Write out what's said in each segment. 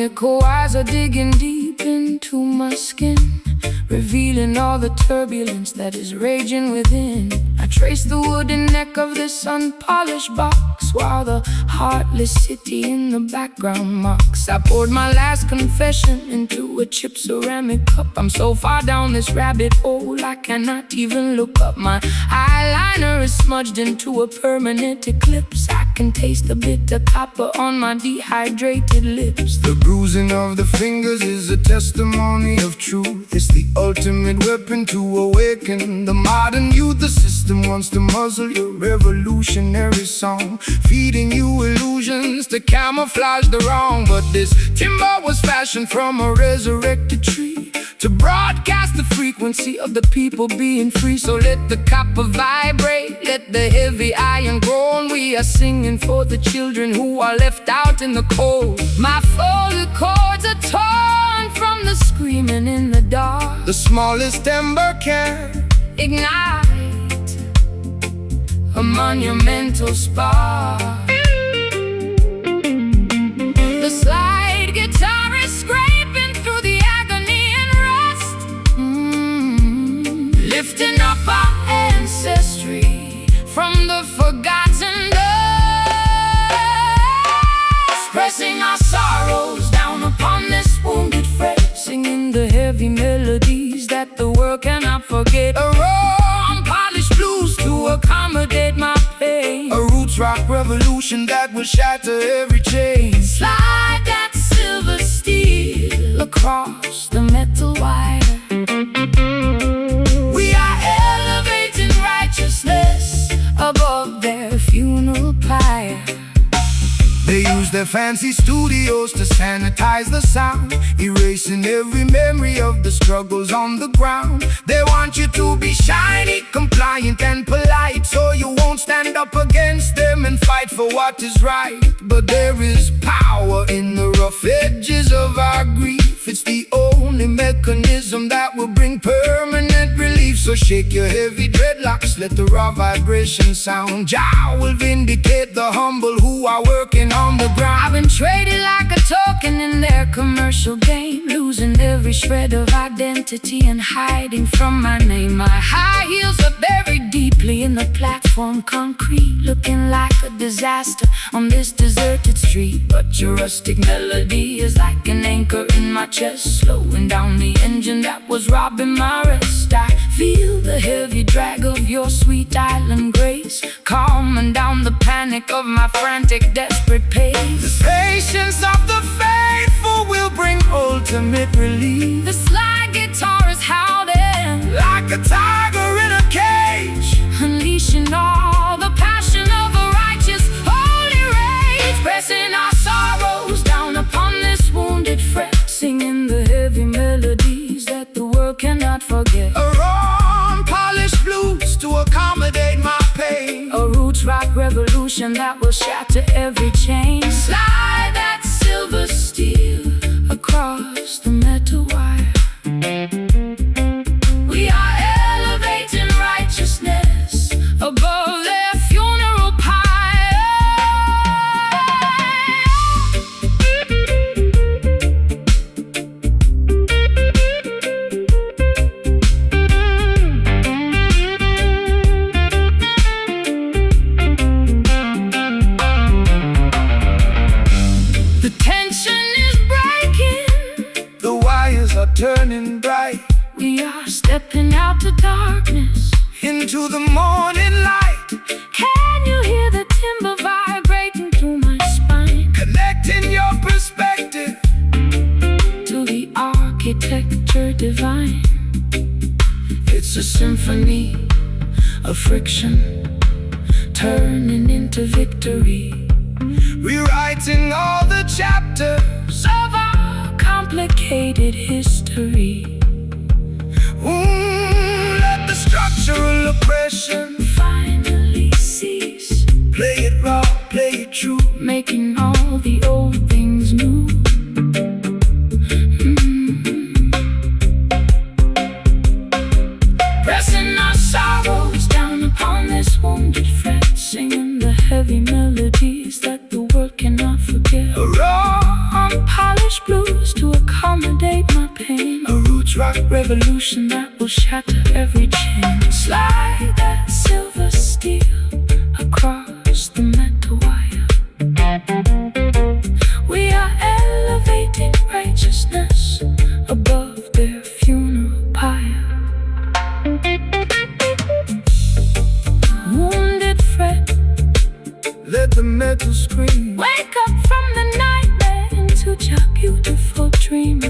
nickel eyes are digging deep into my skin, revealing all the turbulence that is raging within. I trace the wooden neck of this unpolished box, while the heartless city in the background mocks. I poured my last confession into a chipped ceramic cup. I'm so far down this rabbit hole I cannot even look up. My eyeliner is smudged into a permanent eclipse. I can taste the bitter copper on my dehydrated lips. The bruising of the fingers is a testimony of truth. It's the ultimate weapon to awaken the modern youth. The system wants to muzzle your revolutionary song, feeding you illusions to camouflage the wrong. But this timber was fashioned from a resurrected tree to broadcast the frequency of the people being free. So let the copper vibrate, let the heavy iron groan. We are singing for the children who are left out in the cold. My folded chords are torn from the screaming in the dark. The smallest ember can ignite a monumental spark. The slide guitar is scraping through the agony and rust, lifting up our ancestry from the forgotten dust, pressing our sorrows down upon this wounded fret, singing the heavy melodies that the world cannot forget. A raw, unpolished blues to accommodate my pain, a roots rock revolution that will shatter every chain. Slide that silver steel across the metal wire. We are elevating righteousness above their funeral pyre. They use their fancy studios to sanitize the sound, erasing every memory of the struggles on the ground. They want you to be shiny, compliant and polite, so you won't stand up against them and fight for what is right. But there is power in the rough edges of our grief. It's the only mechanism that will bring permanent relief. So shake your heavy dreadlocks, let the raw vibration sound. Jah will vindicate the humble who are working on the ground. I've been traded like a token in their commercial game, losing every shred of identity and hiding from my name. My high heels are buried deeply in the platform concrete, looking like a disaster on this deserted street. But your rustic melody is like an anchor in my chest, slowing down the engine that was robbing my rest. I feel the heavy drag of your sweet island grace, calming down the panic of my frantic, desperate pace. The patience of the faithful will bring ultimate relief. The slide guitar is howling like a tiger in a cage, unleashing all the passion of a righteous, holy rage, pressing our sorrows down upon this wounded fret, singing the heavy melodies that the world cannot forget. A raw, unpolished blues to accommodate my pain, a roots rock revolution that will shatter every chain. Slide that silver steel across the metal wire. We are elevating righteousness above their funeral pyre. The tension is breaking, the wires are turning bright. We are stepping out to darkness, into the morning light. Can you hear the timber vibrating through my spine? Connecting your perspective to the architecture divine. It's a symphony of friction, turning into victory, rewriting all the chapters of our complicated history. Let the structural oppression finally cease. Play it raw, play it true, making all the old things new. Pressing our sorrows down upon this wounded fret, singing the heavy melodies that the world cannot forget. A raw, unpolished blue rock revolution that will shatter every chain. Slide that silver steel across the metal wire. We are elevating righteousness above their funeral pyre. Wounded fret, let the metal scream. wake up from the nightmare into your beautiful dream.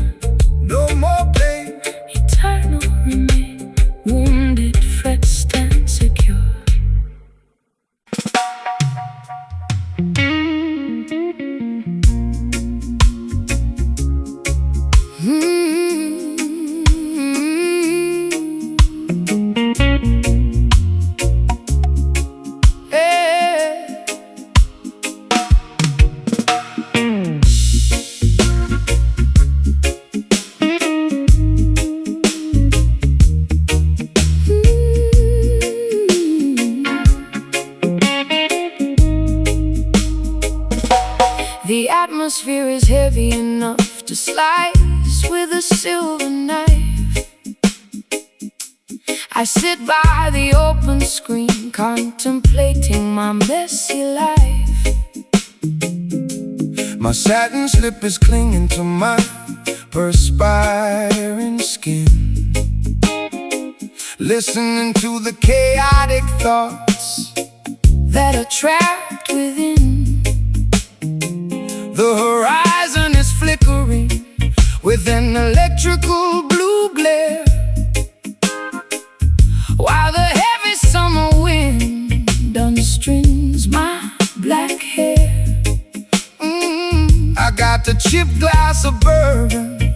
No more pain, Eternal remain. Wounded fret, stand secure. The atmosphere is heavy enough to slice with a silver knife. I sit by the open screen, contemplating my messy life. my satin slip is clinging to my perspiring skin. Listening to the chaotic thoughts that are trapped within. The horizon is flickering with an electrical blue glare, while the heavy summer wind unstrings my black hair. I got the chipped glass of bourbon,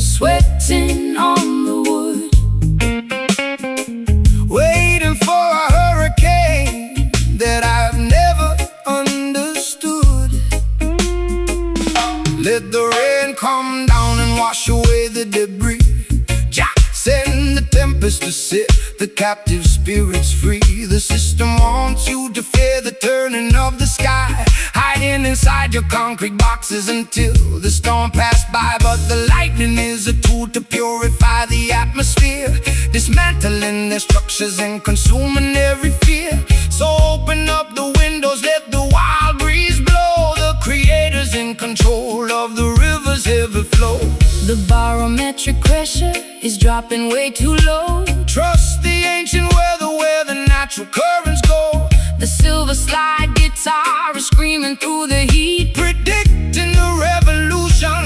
sweating on the wood, waiting for a hurricane that I've never understood. Let the rain come down and wash away the debris. Jah, send the tempest to set the captive spirits free. The system wants you to fear the turning of the sky, hiding inside your concrete boxes until the storm passed by. But the lightning is a tool to purify the atmosphere, dismantling their structures and consuming every fear. So open up the windows, let the wild breeze blow. The creator's in control of the river's heavy flow. The barometric pressure is dropping way too low. Trust the ancient weather where the natural currents go. The silver slide guitar is screaming through the heat, predicting the revolution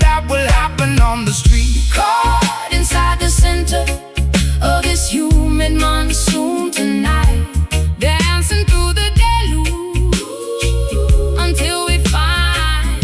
that will happen on the street. Caught inside the center of this humid monsoon tonight, dancing through the deluge until we find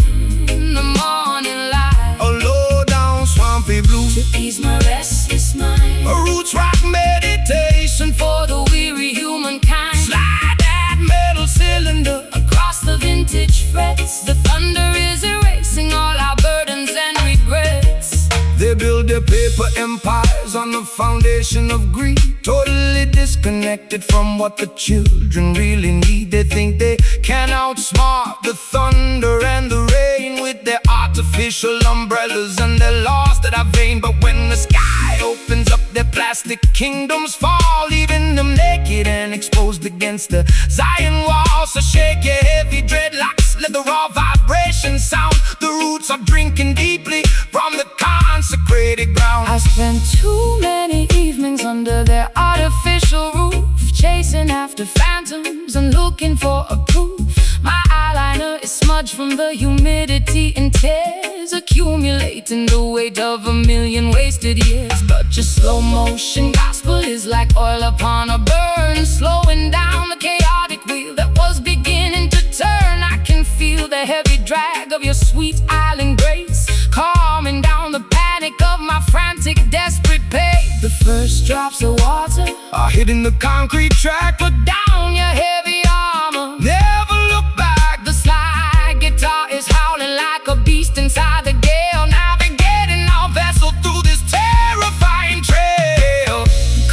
the morning light. A low down swampy blue to ease my restless mind, a roots rock meditation for the weary humankind. Slide that metal cylinder across the vintage frets. The thunder is erasing all our burdens and regrets. They build their paper empires on the foundation of greed, totally disconnected from what the children really need. They think they can outsmart the thunder and the rain with their artificial umbrellas and their laws that are vain. But when the sky opens up, their plastic kingdoms fall, leaving them naked and exposed against the Zion wall. So shake your heavy dreadlocks, let the raw vibration sound. The roots are drinking deeply from the consecrated ground. I spent too many evenings under their artificial roof, chasing after phantoms and looking for a proof. My eyeliner is smudged from the humidity and tears, accumulating the weight of 1,000,000 wasted years. But your slow motion gospel is like oil upon a burn, slowing down the chaotic wheel that was beginning to turn. I can feel the heavy drag of your sweet island grace, calming down the panic of my frantic, desperate pace. The first drops of water are hitting the concrete track. put down your heavy armor, Never look back. the slide guitar is howling like a beast inside the gale, navigating our vessel through this terrifying trail.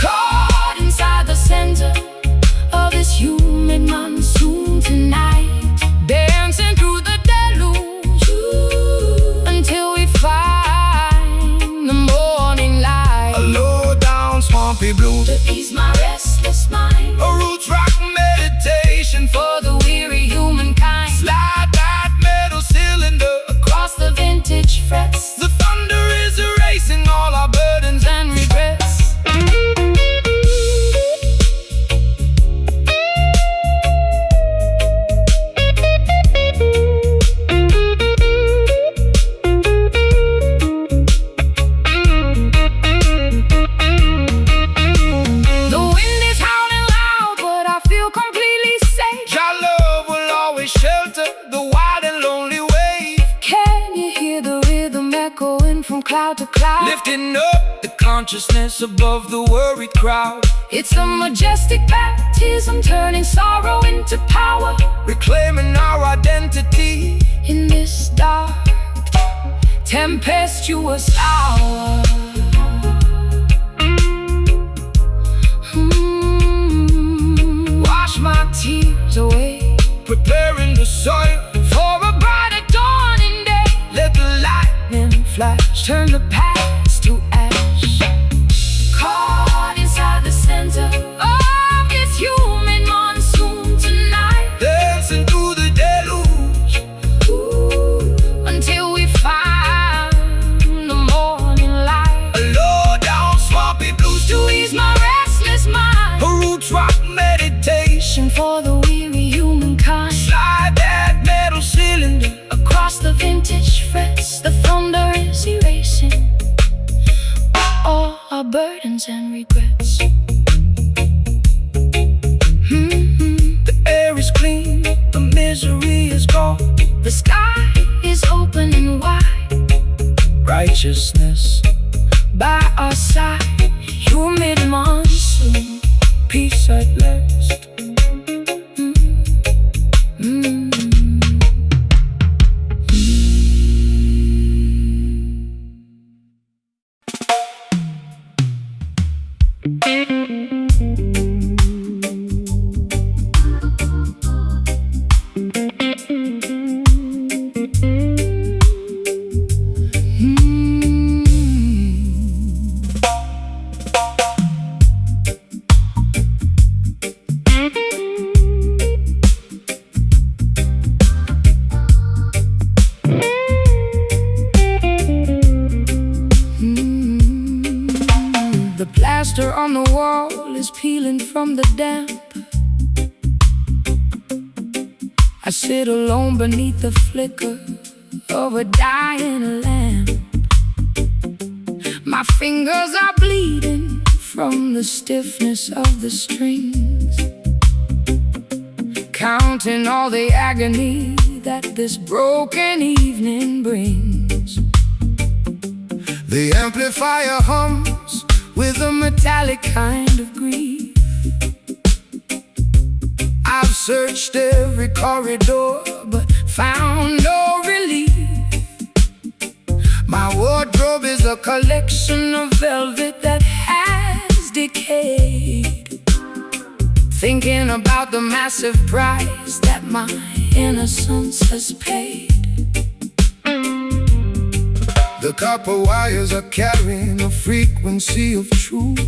Caught inside the center of this humid monsoon tonight, dancing through the deluge until we find the morning swampy blues to ease my restless mind. A roots rock meditation For the weary humankind, slide that metal cylinder across the vintage frets. The thunder is erasing all our burdens and regrets. The wind is howling loud, but I feel completely safe. Your love will always shelter the wild and lonely wave, Can you hear the rhythm echoing from cloud to cloud? lifting up the consciousness above the worried crowd, It's a majestic baptism, turning sorrow into power. reclaiming our identity. In this dark, tempestuous hour, wash my tears away, Preparing the soil, for a brighter dawning day. let the lightning flash, Turn the past to ash, caught inside the center of this human monsoon tonight. dancing through the deluge. Ooh, until we find the morning light. A low down swampy blues To ease my restless mind, a roots rock meditation for the weary humankind. slide that metal cylinder Across the vintage frets, the thunder is erasing all our burdens and regrets. The air is clean, the misery is gone. The sky is open and wide, Righteousness, by our side, humid monsoon, peace at last. The plaster on the wall is peeling from the damp. I sit alone beneath the flicker of a dying lamp. My fingers are bleeding from the stiffness of the strings, counting all the agony that this broken evening brings. The amplifier hums With a metallic kind of grief, I've searched every corridor but found no relief. My wardrobe is a Collection of velvet that has decayed, thinking about the massive price that my innocence has paid. The copper wires are carrying a frequency of truth,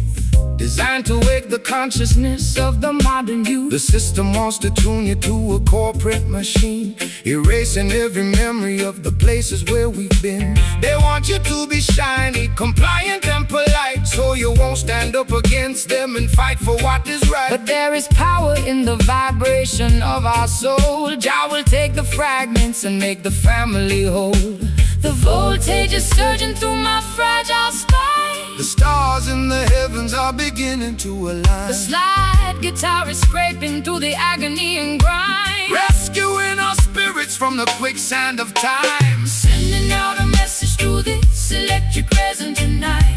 Designed to wake the consciousness of the modern youth. The system wants to tune you to a corporate machine, erasing every memory of the places where we've been. They want you to be shiny, compliant and polite, so you won't stand up against them and fight for what is right. But there is power in the vibration of our soul. Jah will take the fragments and make the family whole. The voltage is surging through my fragile spine. The stars in the heavens are beginning to align. The slide guitar is scraping through the agony and grind, rescuing our spirits from the quicksand of time. Sending out a message through this electric resonant tonight,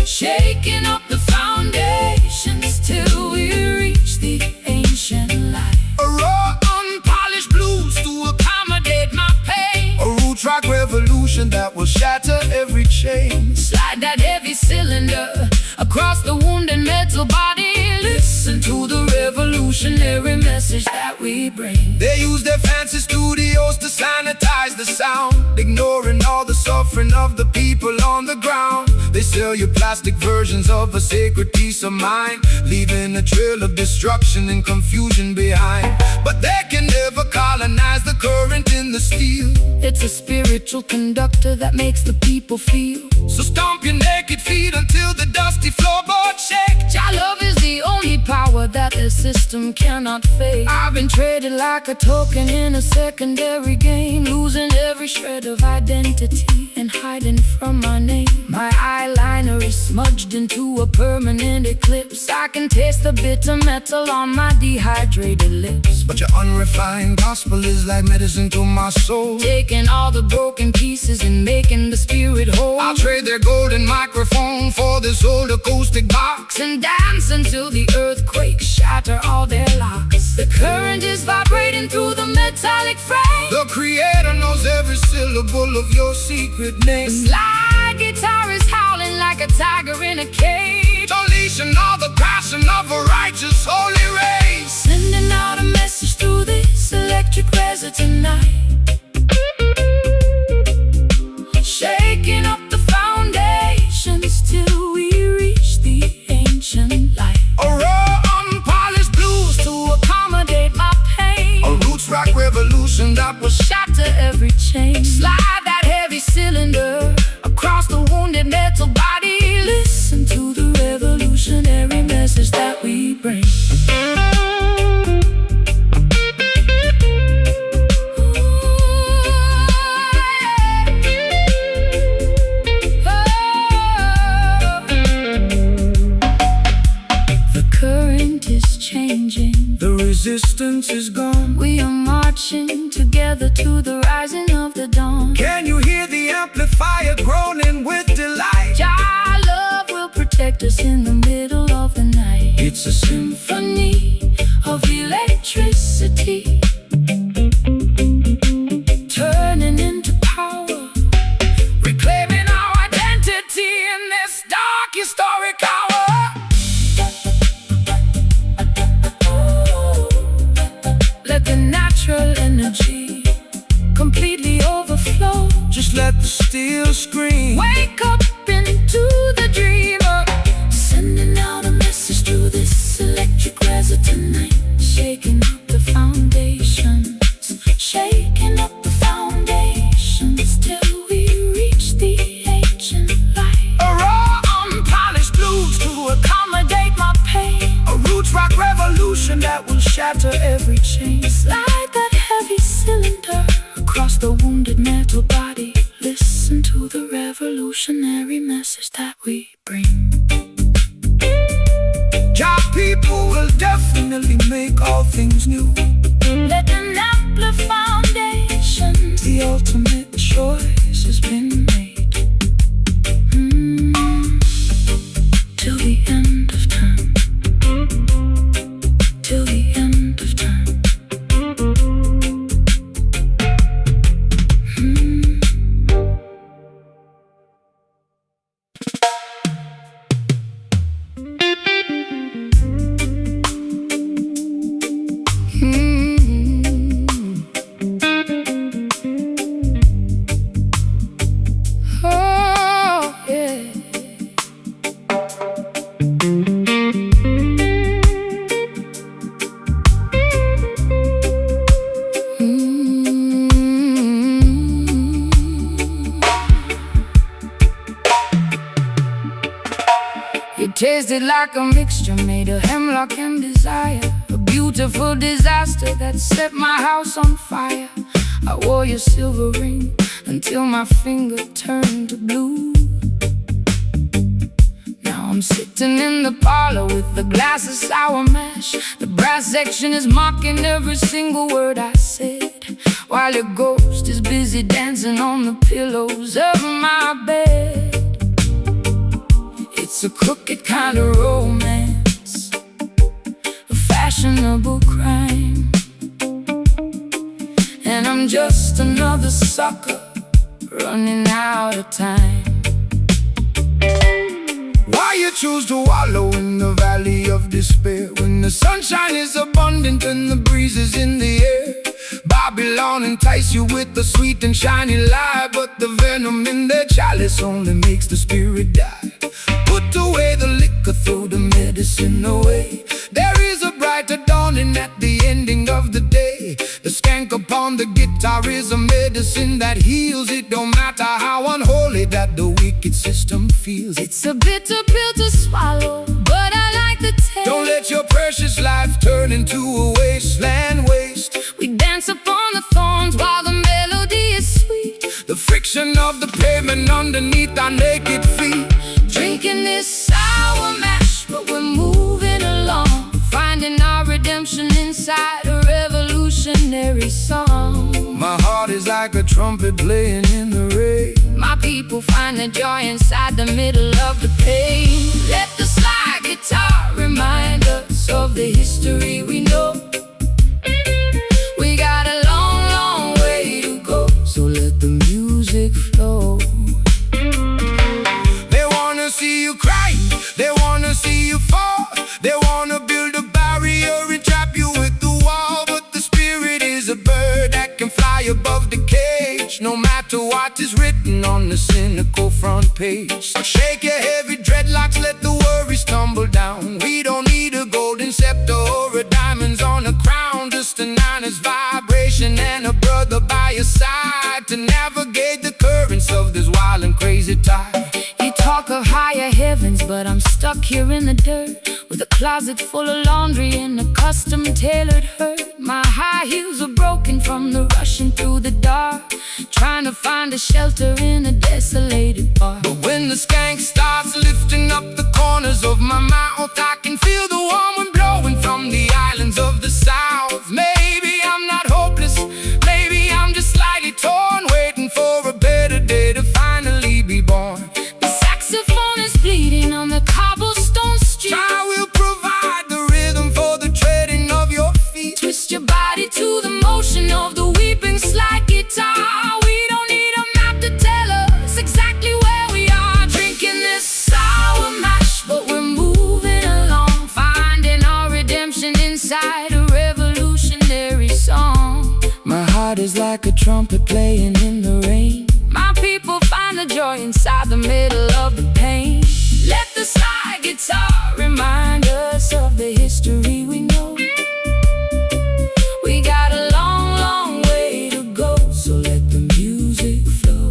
shaking up the foundations till we reach the ancient light. A raw, unpolished blues to accommodate my pain. A root rock revolution that will shatter every chain. Slide that heavy cylinder across the wounded metal body. Listen to the revolutionary message that we bring. They use their fancy studios to sanitize the sound, ignoring all the suffering of the people on the ground. This sell you plastic versions of a sacred peace of mind, leaving a trail of destruction and confusion behind. But they can never colonize the current in the steel. It's a spiritual conductor that makes the people feel. So stomp your naked feet until the dusty floorboards shake. Your love is the only power that the system cannot fake. I've been traded like a token in a secondary game, losing every shred of identity and hiding from my name. My eyeliner is smudged into a permanent eclipse. I can taste the bitter metal on my dehydrated lips. But your unrefined gospel is like medicine to my soul, taking all the broken pieces and making the spirit whole. I'll trade their golden microphone for this old acoustic box, and dance until the earthquakes shatter all their locks. The current is vibrating through the metallic frame. The creator knows every syllable of your secret name. The slide guitar is howling like a tiger in a cage, unleashing all the passion of a righteous holy race, sending out a message through this electric resonant night, shaking up the foundations till we reach the ancient light. A raw, unpolished blues to accommodate my pain, a roots rock revolution that will shatter every chain. Slide that heavy cylinder across the wounded metal body. Listen to the revolutionary message that we bring. The resistance is gone. We are marching together to the rising of the dawn. Can you hear the amplifier groaning with delight? Your love will protect us in the middle of the night. It's a symphony of electricity, turning into power, reclaiming our identity in this dark historic hour. Let the natural energy completely overflow. Just let the steel scream. Wake up into the dreamer, sending out a message through this electric resonant night, shaking up the foundations, shaking up the foundations till we reach the ancient light. A raw, unpolished blues to accommodate my pain, a roots rock revolution that will shatter every chain. Slide that heavy cylinder across the wounded metal body. Listen to the revolutionary message that we bring. Job people will definitely make all things new. Let them amplify foundations. The ultimate choice has been made. Till the end of time. Till the end of time. It tasted like a mixture made of hemlock and desire, a beautiful disaster that set my house on fire. I wore your silver ring until my finger turned to blue. Now I'm sitting in the parlor with a glass of sour mash. The brass section is mocking every single word I said, while your ghost is busy dancing on the pillows of my bed. It's a crooked kind of romance, a fashionable crime, and I'm just another sucker running out of time. Why you choose to wallow in the valley of despair when the sunshine is abundant and the breeze is in the air? Babylon entice you with the sweet and shiny lie, but the venom in their chalice only makes the spirit die. Put away the liquor, throw the medicine away. There is a brighter dawning at the ending of the day. The skank upon the guitar is a medicine that heals. It don't matter how unholy that the wicked system feels. It's a bitter pill to swallow, but I like the taste. Don't let your precious life turn into a wasteland waste. We dance upon the thorns while the melody is sweet. The friction of the pavement underneath our naked feet. Drinking this sour mash, but we're moving along, finding our redemption inside a revolutionary song. My heart is like a trumpet playing in the rain. My people find the joy inside the middle of the pain. Let the slide guitar remind us of the history we know. We got a long, long way to go, so let the music flow. They wanna see you cry, they wanna see you fall. They wanna build a barrier and trap you with the wall. But the spirit is a bird that can fly above the cage, no matter what is written on the cynical front page. So shake your heavy dreadlocks, let the worries tumble down. We don't need a golden scepter or a diamonds on a crown, just a nine's vibration and a brother by your side to navigate the currents of this wild and crazy tide. You talk of higher heavens, but I'm stuck here in the dirt, with a closet full of laundry and a custom-tailored hurt. My high heels are broken from the rushing through the dark, trying to find a shelter in a desolated bar. But when the skank starts lifting up the corners of my mouth, I can feel the warm wind blowing from the islands of the south. Maybe I'm not hopeless, maybe I'm just slightly torn, waiting for a better day to finally be born. The saxophone is bleeding on the cobblestone street. I will provide the rhythm for the treading of your feet. Twist your body to the motion of the weeping slide guitar. We don't need a map to tell us exactly where we are. Drinking this sour mash, but we're moving along, finding our redemption inside a revolutionary song. My heart is like a trumpet playing in the rain. My people find the joy inside the middle of the pain. Let the slide guitar remind us of the history we know. We got a long, long way to go, so let the music flow.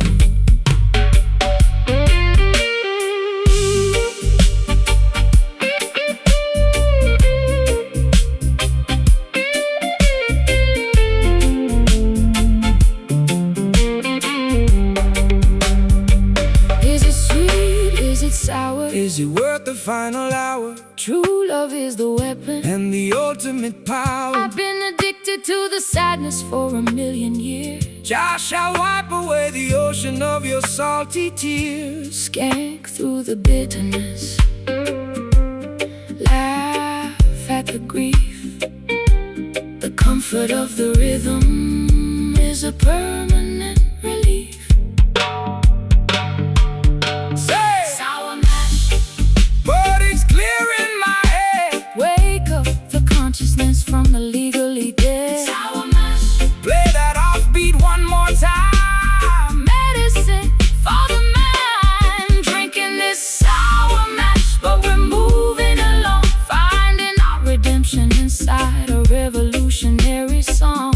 Is it sweet? Is it sour? Is it worth the final hour? True love is the weapon and the ultimate power. I've been addicted to the sadness for a million years. Jah shall wipe away the ocean of your salty tears. Skank through the bitterness, laugh at the grief. The comfort of the rhythm is a permanent relief. Say, sour mash, but it's clear in my head. Wake up the consciousness from the legally dead. Sour mash, play that offbeat one more time. Medicine for the mind. Drinking this sour mash, but we're moving along, finding our redemption inside a revolutionary song.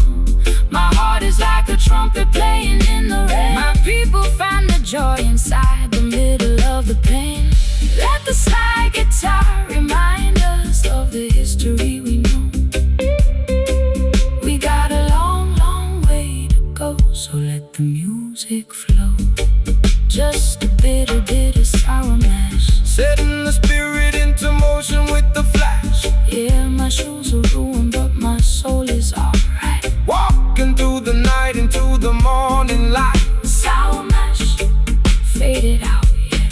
My heart is like a trumpet playing in the rain. My people find the joy inside the middle of the pain. Let the slide guitar remind us of the history we know. We got a long, long way to go, so let the music flow. Just a bitter, bitter sour mash, setting the spirit into motion with the flash. Yeah, my shoes are ruined, but my soul is alright. Walking through the night into the morning light. Sour mash, faded out, yeah.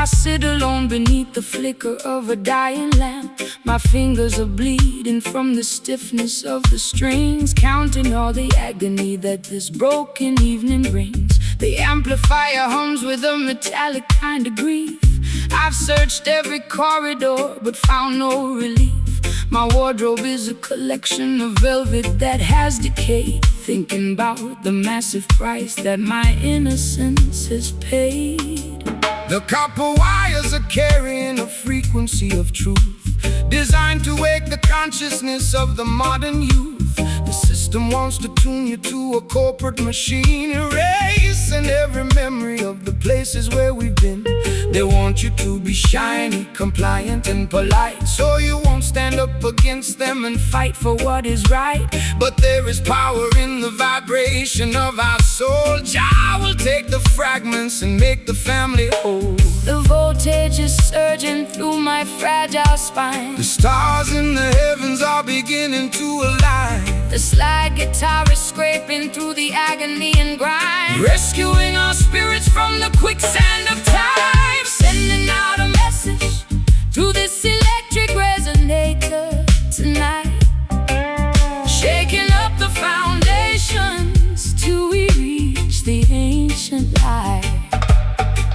I sit alone beneath the flicker of a dying lamp. My fingers are bleeding from the stiffness of the strings, counting all the agony that this broken evening brings. The amplifier hums with a metallic kind of grief. I've searched every corridor but found no relief. My wardrobe is a collection of velvet that has decayed, thinking about the massive price that my innocence has paid. The copper wires are carrying a frequency of truth, designed to wake the consciousness of the modern youth. The system wants to tune you to a corporate machine, erasing every memory of the places where we've been. They want you to be shiny, compliant and polite, so you won't stand up against them and fight for what is right. But there is power in the vibration of our soul. Jah will take the fragments and make the family whole. The voltage is surging through my fragile spine. The stars in the heavens are beginning to align. The slide guitar is scraping through the agony and grind, rescuing our spirits from the quicksand of time. Sending out a message through this electric resonator tonight, shaking up the foundations till we reach the ancient light.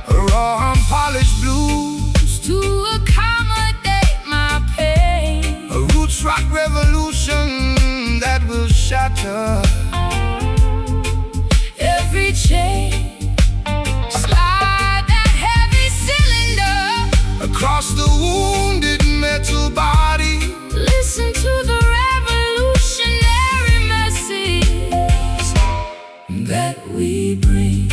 Raw unpolished blues to accommodate my pain. A roots rock revolution that will shatter every chain. Across the wounded metal body, listen to the revolutionary message that we bring.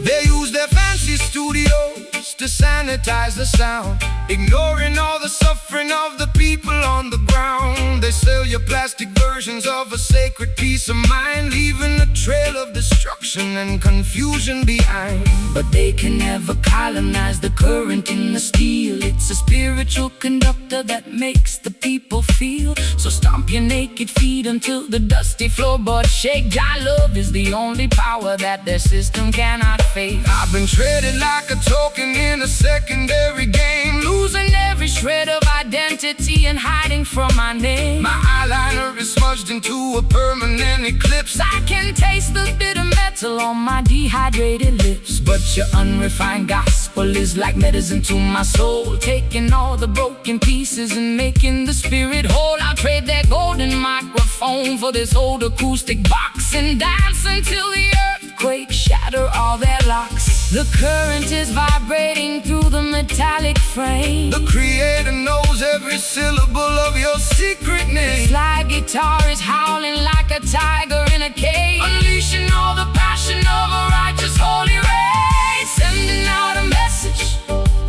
They use their fancy studios to sanitize the sound, ignoring all the suffering of the people on the ground. They sell you plastic versions of a sacred peace of mind, leaving a trail of destruction and confusion behind. But they can never colonize the current in the steel. It's a spiritual conductor that makes the people feel. So stomp your naked feet until the dusty floorboards shake. Jah love is the only power that their system cannot face. I've been traded like a token in a secondary game, losing every shred of identity and hiding from my name. My eyeliner is smudged into a permanent eclipse. I can taste the bitter metal on my dehydrated lips. But your unrefined gospel is like medicine to my soul, taking all the broken pieces and making the spirit whole. I'll trade that golden microphone for this old acoustic box and dance until the earthquake shatter all their locks. The current is vibrating through the metallic frame. The creator knows every syllable of your secret name. Slide guitar is howling like a tiger in a cage, unleashing all the passion of a righteous holy race. Sending out a message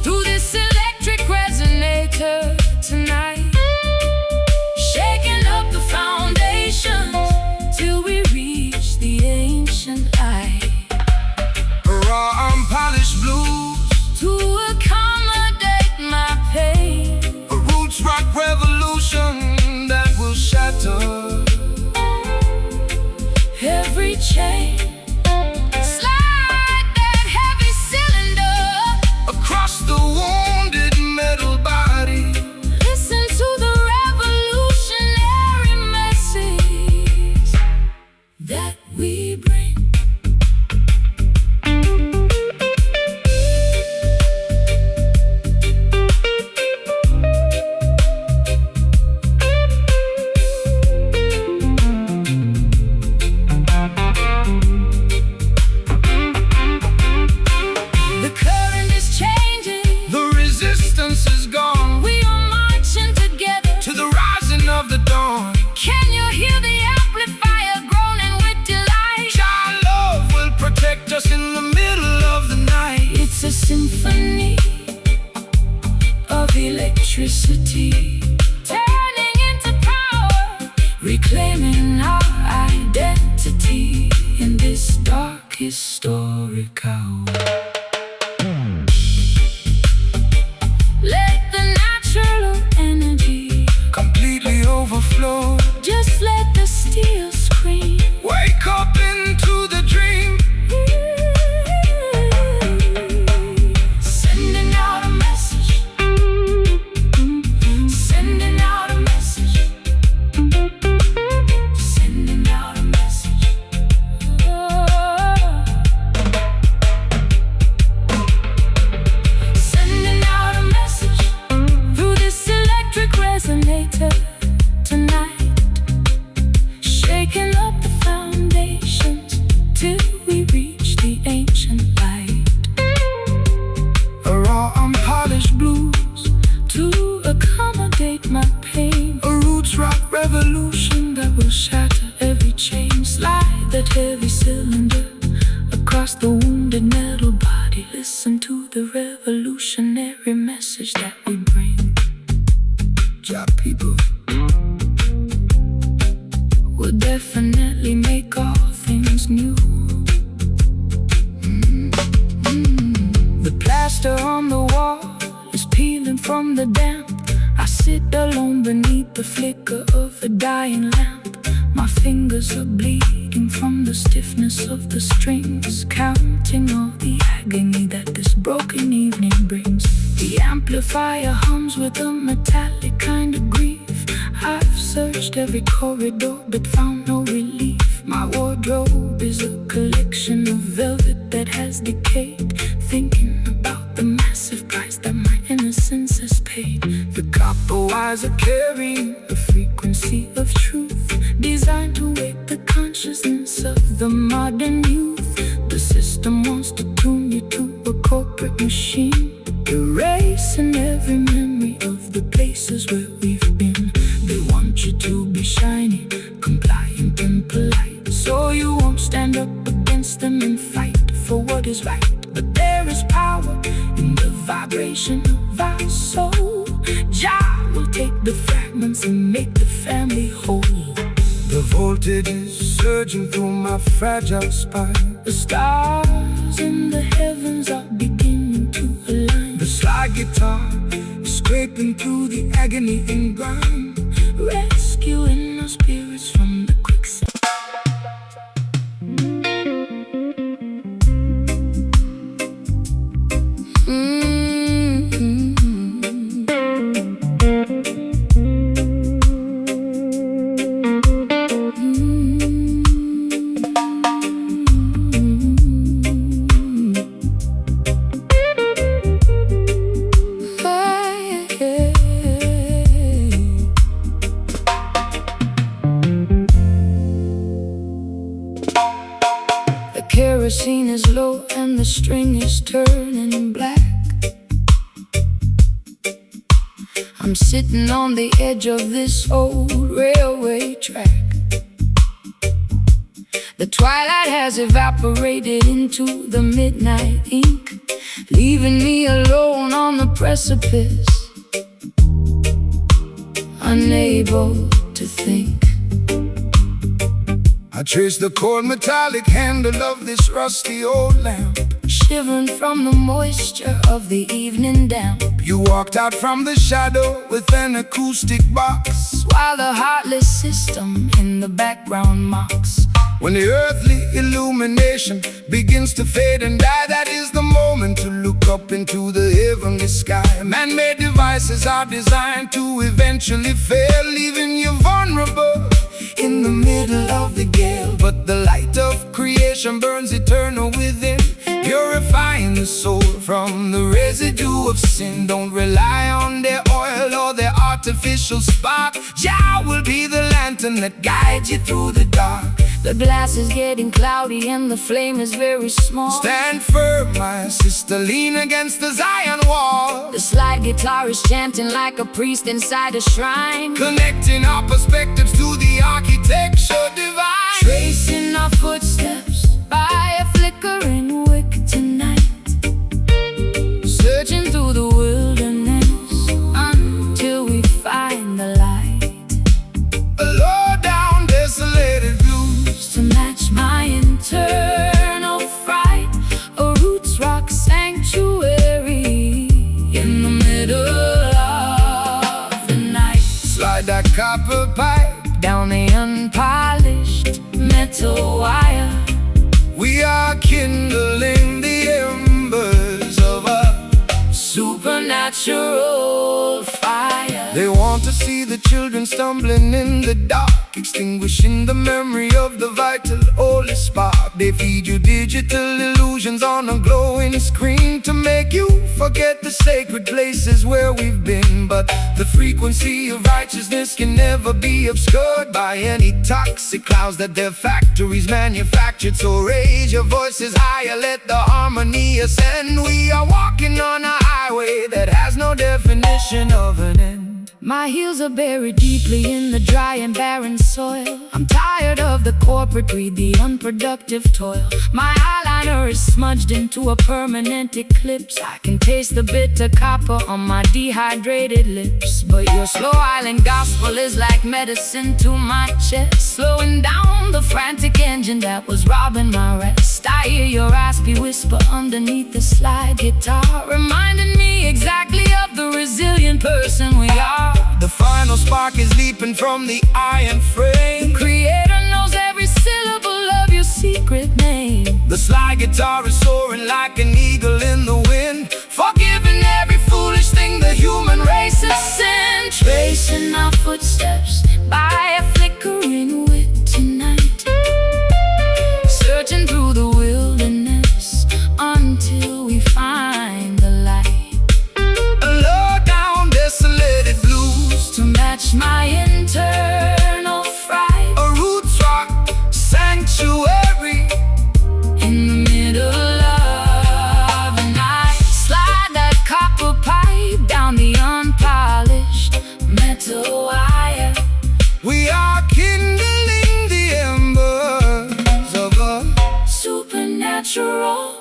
through this electric resonator tonight, shaking up the foundations till we reach the ancient light. Raw unpolished blues to accommodate my pain. A roots rock revolution that will shatter every chain. Slide that heavy cylinder across the wounded metal body. Listen to the revolutionary message that we bring. In the middle of the night, it's a symphony of electricity, turning into power, reclaiming our identity in this dark historic hour. Let the natural energy completely overflow. Just let the steel scream. Wake up into the dream. unpolished blues to accommodate my pain. A roots rock revolution that will shatter every chain. Slide that heavy cylinder across the wounded metal body. Listen to the revolutionary message that we bring. Jah people will definitely make all things new. The plaster on the wall is peeling from the damp. I sit alone beneath the flicker of a dying lamp. My fingers are bleeding from the stiffness of the strings, counting all the agony that this broken evening brings. The amplifier hums with a metallic kind of grief. I've searched every corridor but found no relief. My wardrobe is a collection of velvet that has decayed, thinking about the massive price that my innocence has paid. The copper wires are carrying A frequency of truth designed to wake the consciousness of the modern youth. The system wants to tune you to a corporate machine, erasing every memory of the places where we've been. They want you to be shiny, compliant and polite, so you won't stand up against them and fight for what is right. But there is power in the vibration of our soul. Jah will take the fragments and make the family whole. The voltage is surging through my fragile spine. The stars in the heavens are beginning to align. The slide guitar is scraping through the agony and grime, rescuing our spirits from the quicksand. Kerosene is low and the string is turning black. I'm sitting on the edge of this old railway track. The twilight has evaporated into the midnight ink, leaving me alone on the precipice, unable to think. I trace the cold metallic handle of this rusty old lamp, shivering from the moisture of the evening damp. You walked out from the shadow with an acoustic box, while the heartless system in the background mocks. When the earthly illumination begins to fade and die, that is the moment to look up into the heavenly sky. Man-made devices are designed to eventually fail, leaving you vulnerable in the middle of the gale. But the light of creation burns eternal within, purifying the soul from the residue of sin. Don't rely on their oil or their artificial spark. Jah will be the lantern that guides you through the dark. The glass is getting cloudy and the flame is very small. Stand firm, my sister, lean against the Zion wall. The slide guitar is chanting like a priest inside a shrine, connecting our perspectives to the architecture divine. Tracing our footsteps by a flickering wick tonight, searching through the wilderness until we find the light. A low-down, desolated blues to match my internal fright. A roots rock sanctuary in the middle of the night. Slide that copper pipe down the unpolished metal wire. We are kindling the embers of a supernatural fire. They want to see the children stumbling in the dark, extinguishing the memory of the vital holy spark. They feed you digital illusions on a glowing screen to make you forget the sacred places where we've been. But the frequency of righteousness can never be obscured by any toxic clouds that their factories manufactured. So raise your voices higher, let the harmony ascend. We are walking on a highway that has no mention of an end. My heels are buried deeply in the dry and barren soil. I'm tired of the corporate greed, the unproductive toil. My eyeliner is smudged into a permanent eclipse. I can taste the bitter copper on my dehydrated lips. But your slow island gospel is like medicine to my chest, slowing down the frantic engine that was robbing my rest. I hear your raspy whisper underneath the slide guitar, reminding me exactly of the resilient person we are. The final spark is leaping from the iron frame. The Creator knows every syllable of your secret name. The slide guitar is soaring like an eagle in the wind, forgiving every foolish thing the human race has sinned. Tracing our footsteps by a flickering wick tonight, searching through the wilderness until we find the light. A low down desolated blues to match my internal fright. A roots rock sanctuary in the middle of the night. Slide that copper pipe down the unpolished metal wire. We are kindling the embers of a supernatural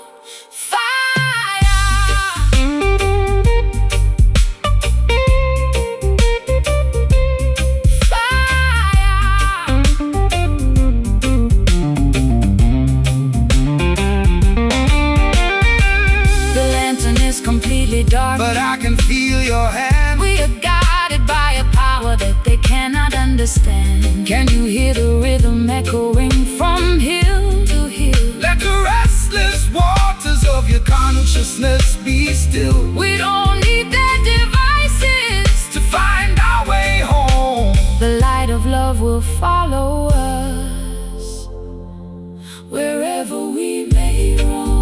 dark, but I can feel your hand. We are guided by a power that they cannot understand. Can you hear the rhythm echoing from hill to hill? Let the restless waters of your consciousness be still. We don't need their devices to find our way home. The light of love will follow us wherever we may roam.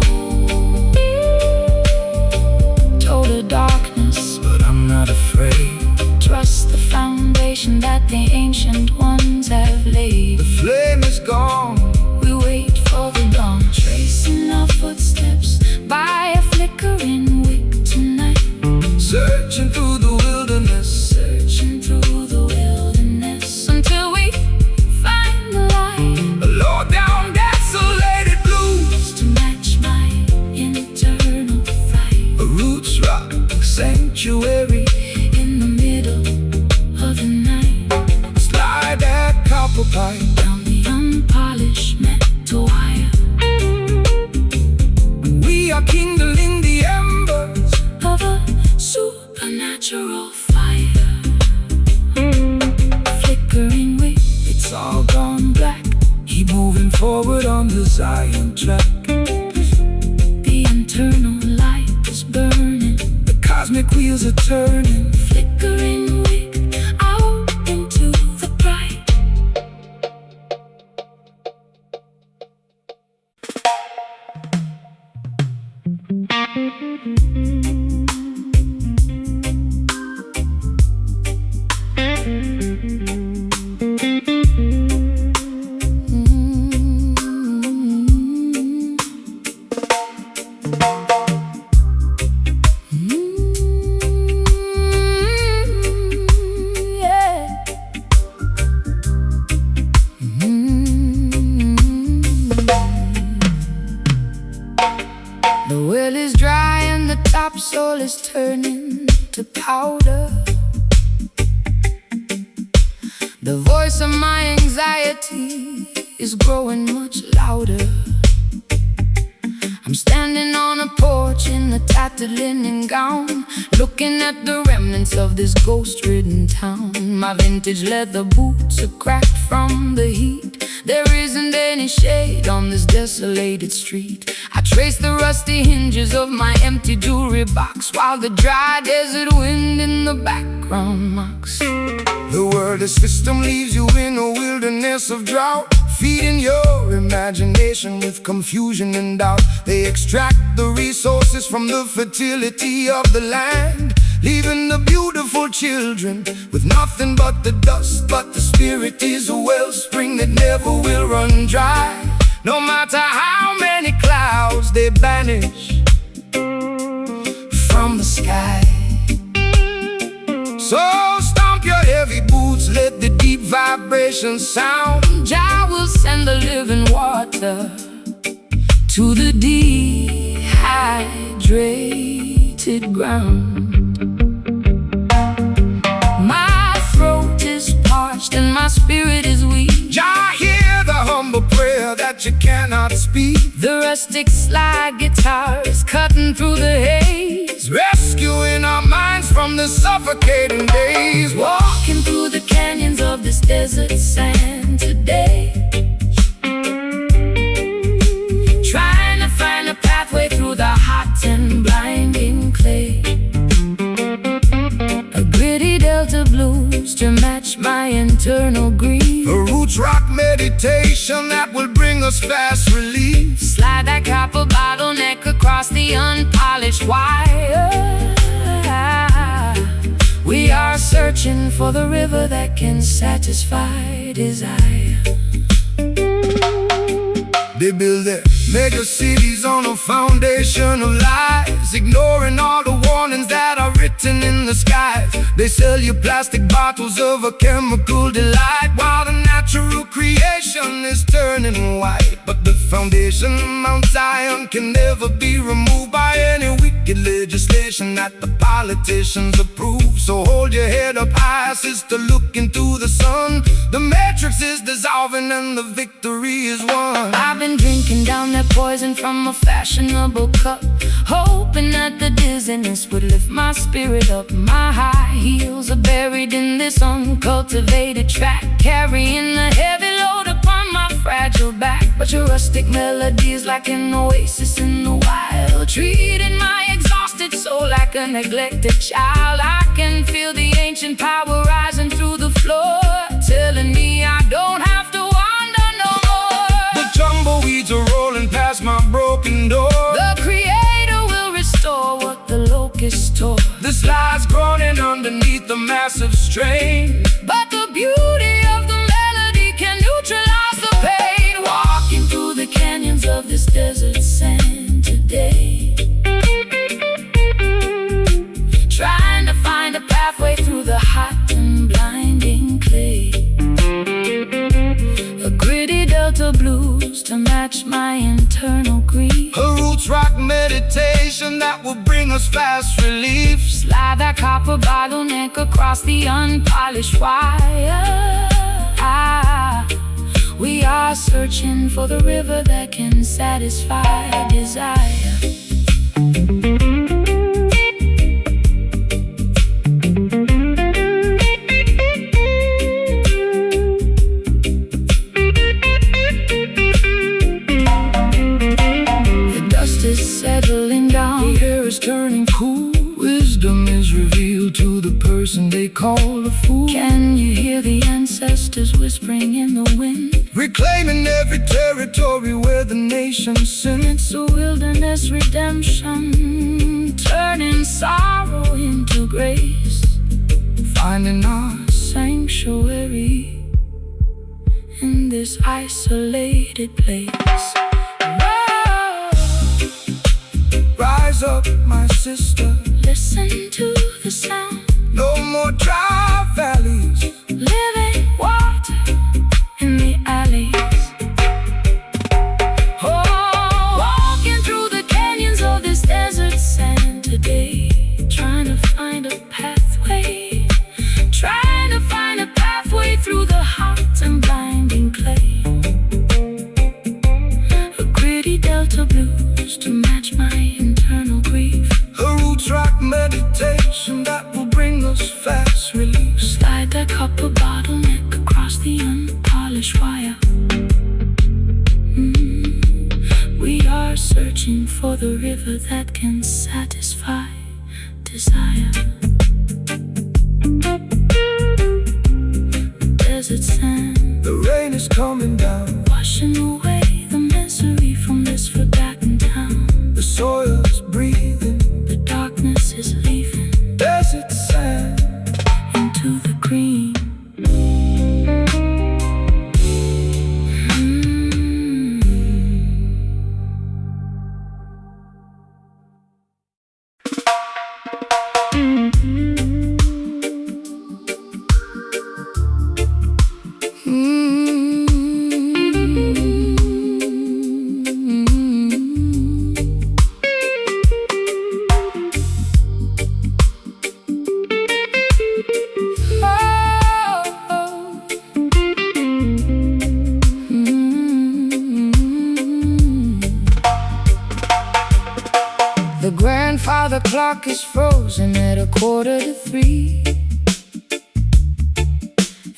Total darkness, but I'm not afraid. Trust the foundation that the ancient ones have laid. The flame is gone, we wait for the dawn, tracing our footsteps by a flickering wick tonight. Searching through the wilderness, searching through the wilderness until we find the light. A low down desolated blues to match my internal fright. A roots rock sanctuary in the middle of the night. Slide that copper pipe down the unpolished metal wire. We are kindling the embers of a supernatural fire. Flickering wick, it's all gone black. Keep moving forward on the Zion track. The internal light is burning, the cosmic wheels are turning. Flickering wick out into the bright. The well is dry and the topsoil is turning to powder. The voice of my anxiety is growing much louder. I'm standing on a porch in a tattered linen gown, looking at the remnants of this ghost-ridden town. My vintage leather boots are cracked from the heat. There isn't any shade on this desolated street. I trace the rusty hinges of my empty jewelry box, while the dry desert wind in the background mocks. The world system leaves you in a wilderness of drought, feeding your imagination with confusion and doubt. They extract the resources from the fertility of the land, leaving the beautiful children with nothing but the dust. But the spirit is a wellspring that never will run dry. No matter how many clouds they banish from the sky. vibration sound. Jah will send the living water to the dehydrated ground. My throat is parched and my spirit is weak. Jah hear the humble prayer that you cannot speak. The rustic slide guitar is cutting through the haze, rescuing our minds from the suffocating days. Walking through the canyons of this desert sand today, trying to find a pathway through the hot and blinding clay. A gritty delta blues to match my internal grief. A roots rock meditation that will bring us fast relief. Slide that copper bottleneck across the unpolished wire. We are searching for the river that can satisfy desire. They build their mega cities on a foundation of lies, ignoring all the warnings that are written in the skies. They sell you plastic bottles of a chemical delight, while the natural creation is turning white. But the foundation, Mount Zion, can never be removed by any wicked legislation that the politicians approve. So hold your head up high, sister, look into the sun. The matrix is dissolving and the victory is won. I've been drinking down that poison from a fashionable cup, hoping that the dizziness would lift my spirit up. My high heels are buried in this uncultivated track, carrying a heavy load upon my fragile back. But your rustic melodies like an oasis in the wild, treating my exhausted soul like a neglected child. I can feel the ancient power rising through the floor, telling me I don't have to wander no more. The tumbleweeds are rolling past my broken door. The Creator will restore what the locusts tore. The slide's groaning underneath the massive strain, but the beauty of the melody can neutralize the pain. Walking through the canyons of this desert sand today, trying to find a pathway through the hot and blinding clay. A gritty delta blues to match my internal grief. A roots rock meditation that will bring us fast relief. Slide that copper bottleneck across the unpolished wire. We are searching for the river that can satisfy desire. The dust is settling down, the air is turning cool. Wisdom is revealed to the person they call a fool. Can you hear the ancestors whispering in the wind? Reclaiming every territory where the nation sinned. It's a wilderness redemption, turning sorrow into grace, finding our sanctuary in this isolated place. Whoa. Rise up, my sister, listen to the sound. No more dry valleys, living water in the alleys. Oh, walking through the canyons of this desert sand today, trying to find a pathway, trying to find a pathway through the hot and blinding clay. A gritty delta blues to match my internal grief. A roots rock meditation that will bring us fast relief. Slide that copper bottleneck across the unpolished wire. We are searching for the river that can satisfy desire. Desert sand, the rain is coming down, washing away the misery from this forgotten town. The soil's breathing, the darkness is leaving. Desert sand into the green. clock is frozen at 2:45,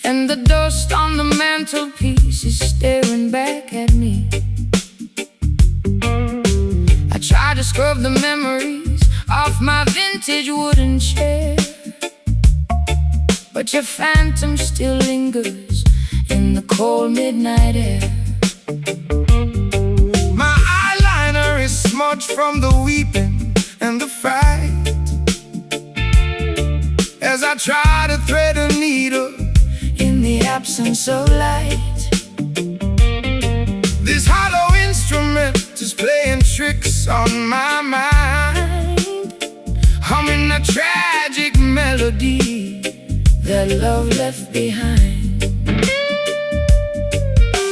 and the dust on the mantelpiece is staring back at me. I try to scrub the memories off my vintage wooden chair, but your phantom still lingers in the cold midnight air. My eyeliner is smudged from the weeping and the fright, as I try to thread a needle in the absence of light. This hollow instrument is playing tricks on my mind, humming a tragic melody that love left behind.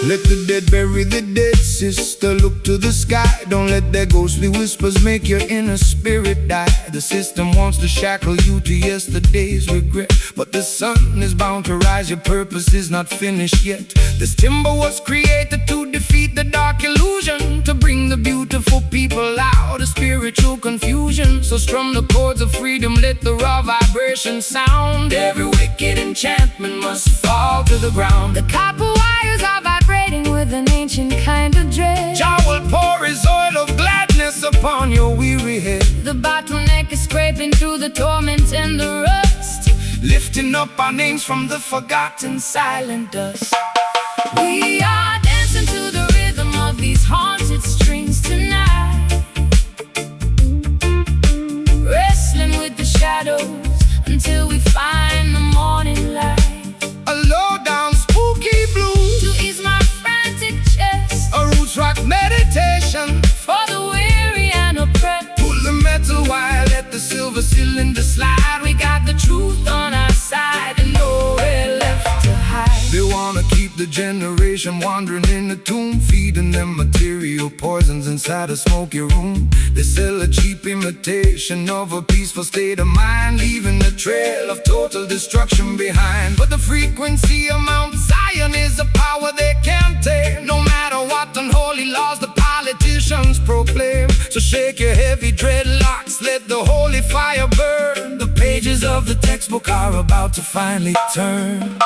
Let the dead bury the dead, sister. Look to the sky. Don't let their ghostly whispers make your inner spirit die. The system wants to shackle you to yesterday's regret, but the sun is bound to rise. Your purpose is not finished yet. This timber was created to defeat the dark illusion, to bring the beautiful people out of spiritual confusion. So strum the chords of freedom, let the raw vibration sound. Every wicked enchantment must fall to the ground. The copper wires are vibrating with an ancient kind of dread. Jah will pour his oil of gladness upon your weary head. The bottleneck is scraping through the torment and the rust, lifting up our names from the forgotten silent dust. We are dancing to the rhythm of these haunted strings tonight, wrestling with the shadows until we find the morning light. A low-down spooky blues to ease my frantic chest, a roots rock meditation for the weary and oppressed. Pull the metal wire, let the silver cylinder slide. We got the truth on our side and nowhere left to hide. They wanna keep the generation wandering in the tomb, feeding them material poisons inside a smoky room. They sell a cheap imitation of a peaceful state of mind, leaving a trail of total destruction behind. But the frequency of Mount Zion is a power they can't tame, no matter what unholy laws the politicians proclaim. So shake your heavy dreadlocks, let the holy fire burn. The pages of the textbook are about to finally turn.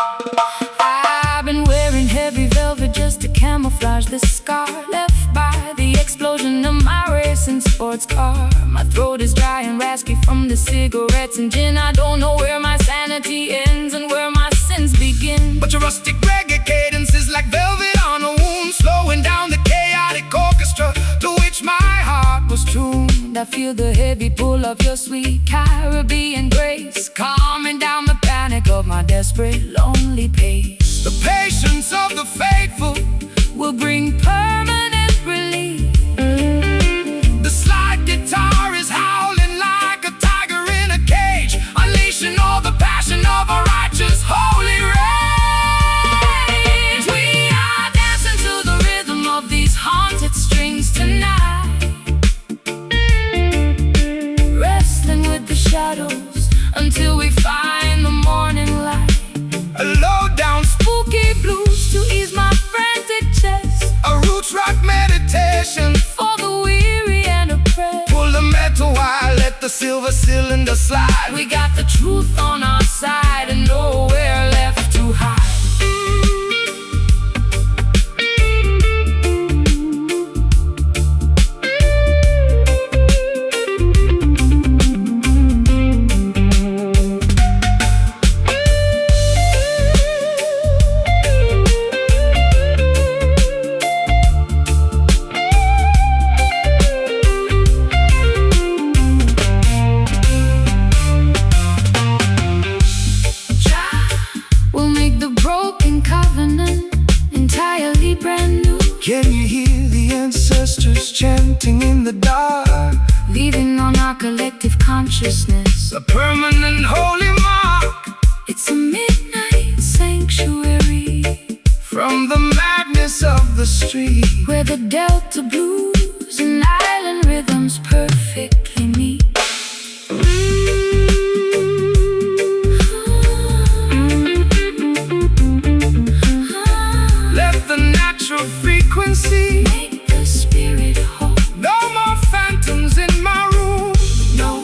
I've been wearing heavy velvet just to camouflage the scar left by the explosion of my racing sports car. My throat is dry and raspy from the cigarettes and gin. I don't know where my sanity ends and where my sins begin. But your rustic reggae cadence is like velvet on a wound, slowing down the chaotic orchestra to which my heart was tuned. I feel the heavy pull of your sweet Caribbean grace, calming down the panic of my desperate, lonely pace. The patience of the faithful will bring permanent relief. The slide guitar is howling like a tiger in a cage, unleashing all the passion of a righteous holy rage. We are dancing to the rhythm of these haunted strings tonight, wrestling with the shadows until we find the morning light. A low-down spooky blues to ease my frantic chest, a roots rock meditation for the weary and oppressed. Pull the metal wire, let the silver cylinder slide. We got the truth on our side and nowhere left to hide. Can you hear the ancestors chanting in the dark, leaving on our collective consciousness a permanent holy mark? It's a midnight sanctuary from the madness of the street, where the Delta blues and island rhythms perfectly meet. Let the natural frequency make the spirit whole. No more phantoms in my room. No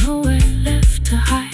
Nowhere left to hide.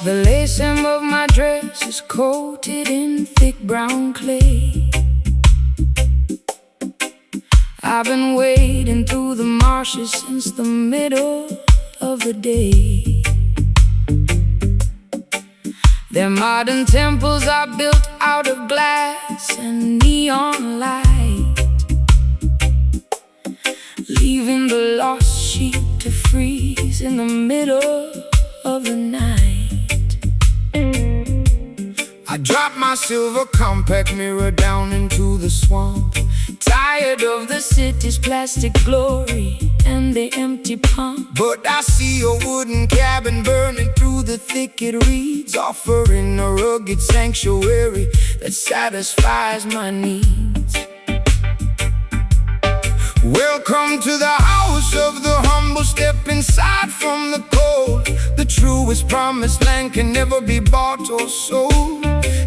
The lace hem of my dress is coated in thick brown clay. I've been wading through the marshes since the middle of the day. Their modern temples are built out of glass and neon light, leaving the lost sheep to freeze in the middle of the night. I dropped my silver compact mirror down into the swamp, Tired of the city's plastic glory and the empty pump. but I see a wooden cabin burning through the thicket reeds, offering a rugged sanctuary That satisfies my needs. Welcome to the house of the humble. Step inside from the cold. The truest promised land can never be bought or sold.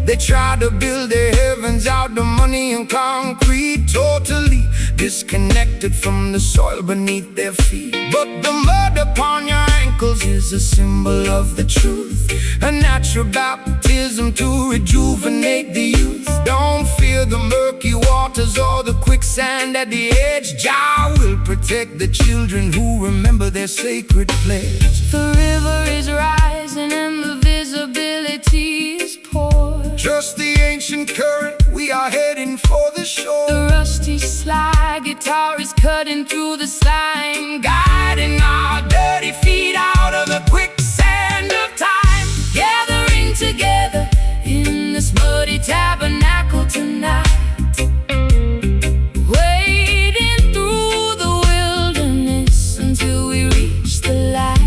They try to build their heavens out of money and concrete, totally disconnected from the soil beneath their feet. But the mud upon your ankles is a symbol of the truth, a natural baptism to rejuvenate the youth. Don't fear the murky waters or the quicksand at the edge. Jah will protect the children who remember their sacred pledge. The river is rising and the visibility is poor. Trust the ancient current, we are heading for the shore. The rusty slide guitar is cutting through the slime, guiding our dirty feet out of the quicksand of time. Gathering together in this muddy tabernacle tonight, wading through the wilderness until we reach the light.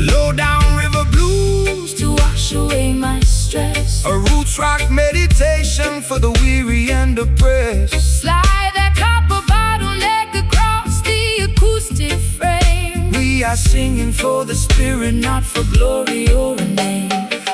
Low down river blues To wash away my stress, a roots rock meditation for the weary and oppressed. slide that copper bottleneck across the acoustic frame. We are singing for the spirit, not for glory or a name.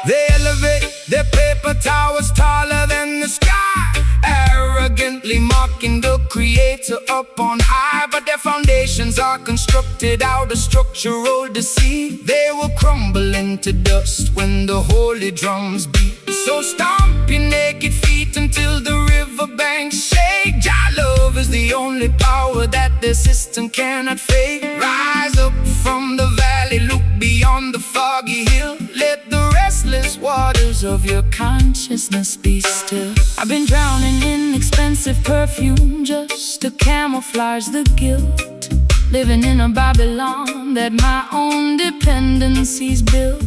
They elevate their paper towers taller than the sky, arrogantly mocking the creator up on high. But their foundations are constructed out of structural deceit. They will crumble into dust when the holy drums beat. So stomp your naked feet until the riverbanks shake. Jah love is the only power that the system cannot fake. Rise up from the valley, look beyond the foggy hill. Let the restless waters of your consciousness be still. I've been drowning in expensive perfume just to camouflage the guilt, living in a Babylon that my own dependencies built.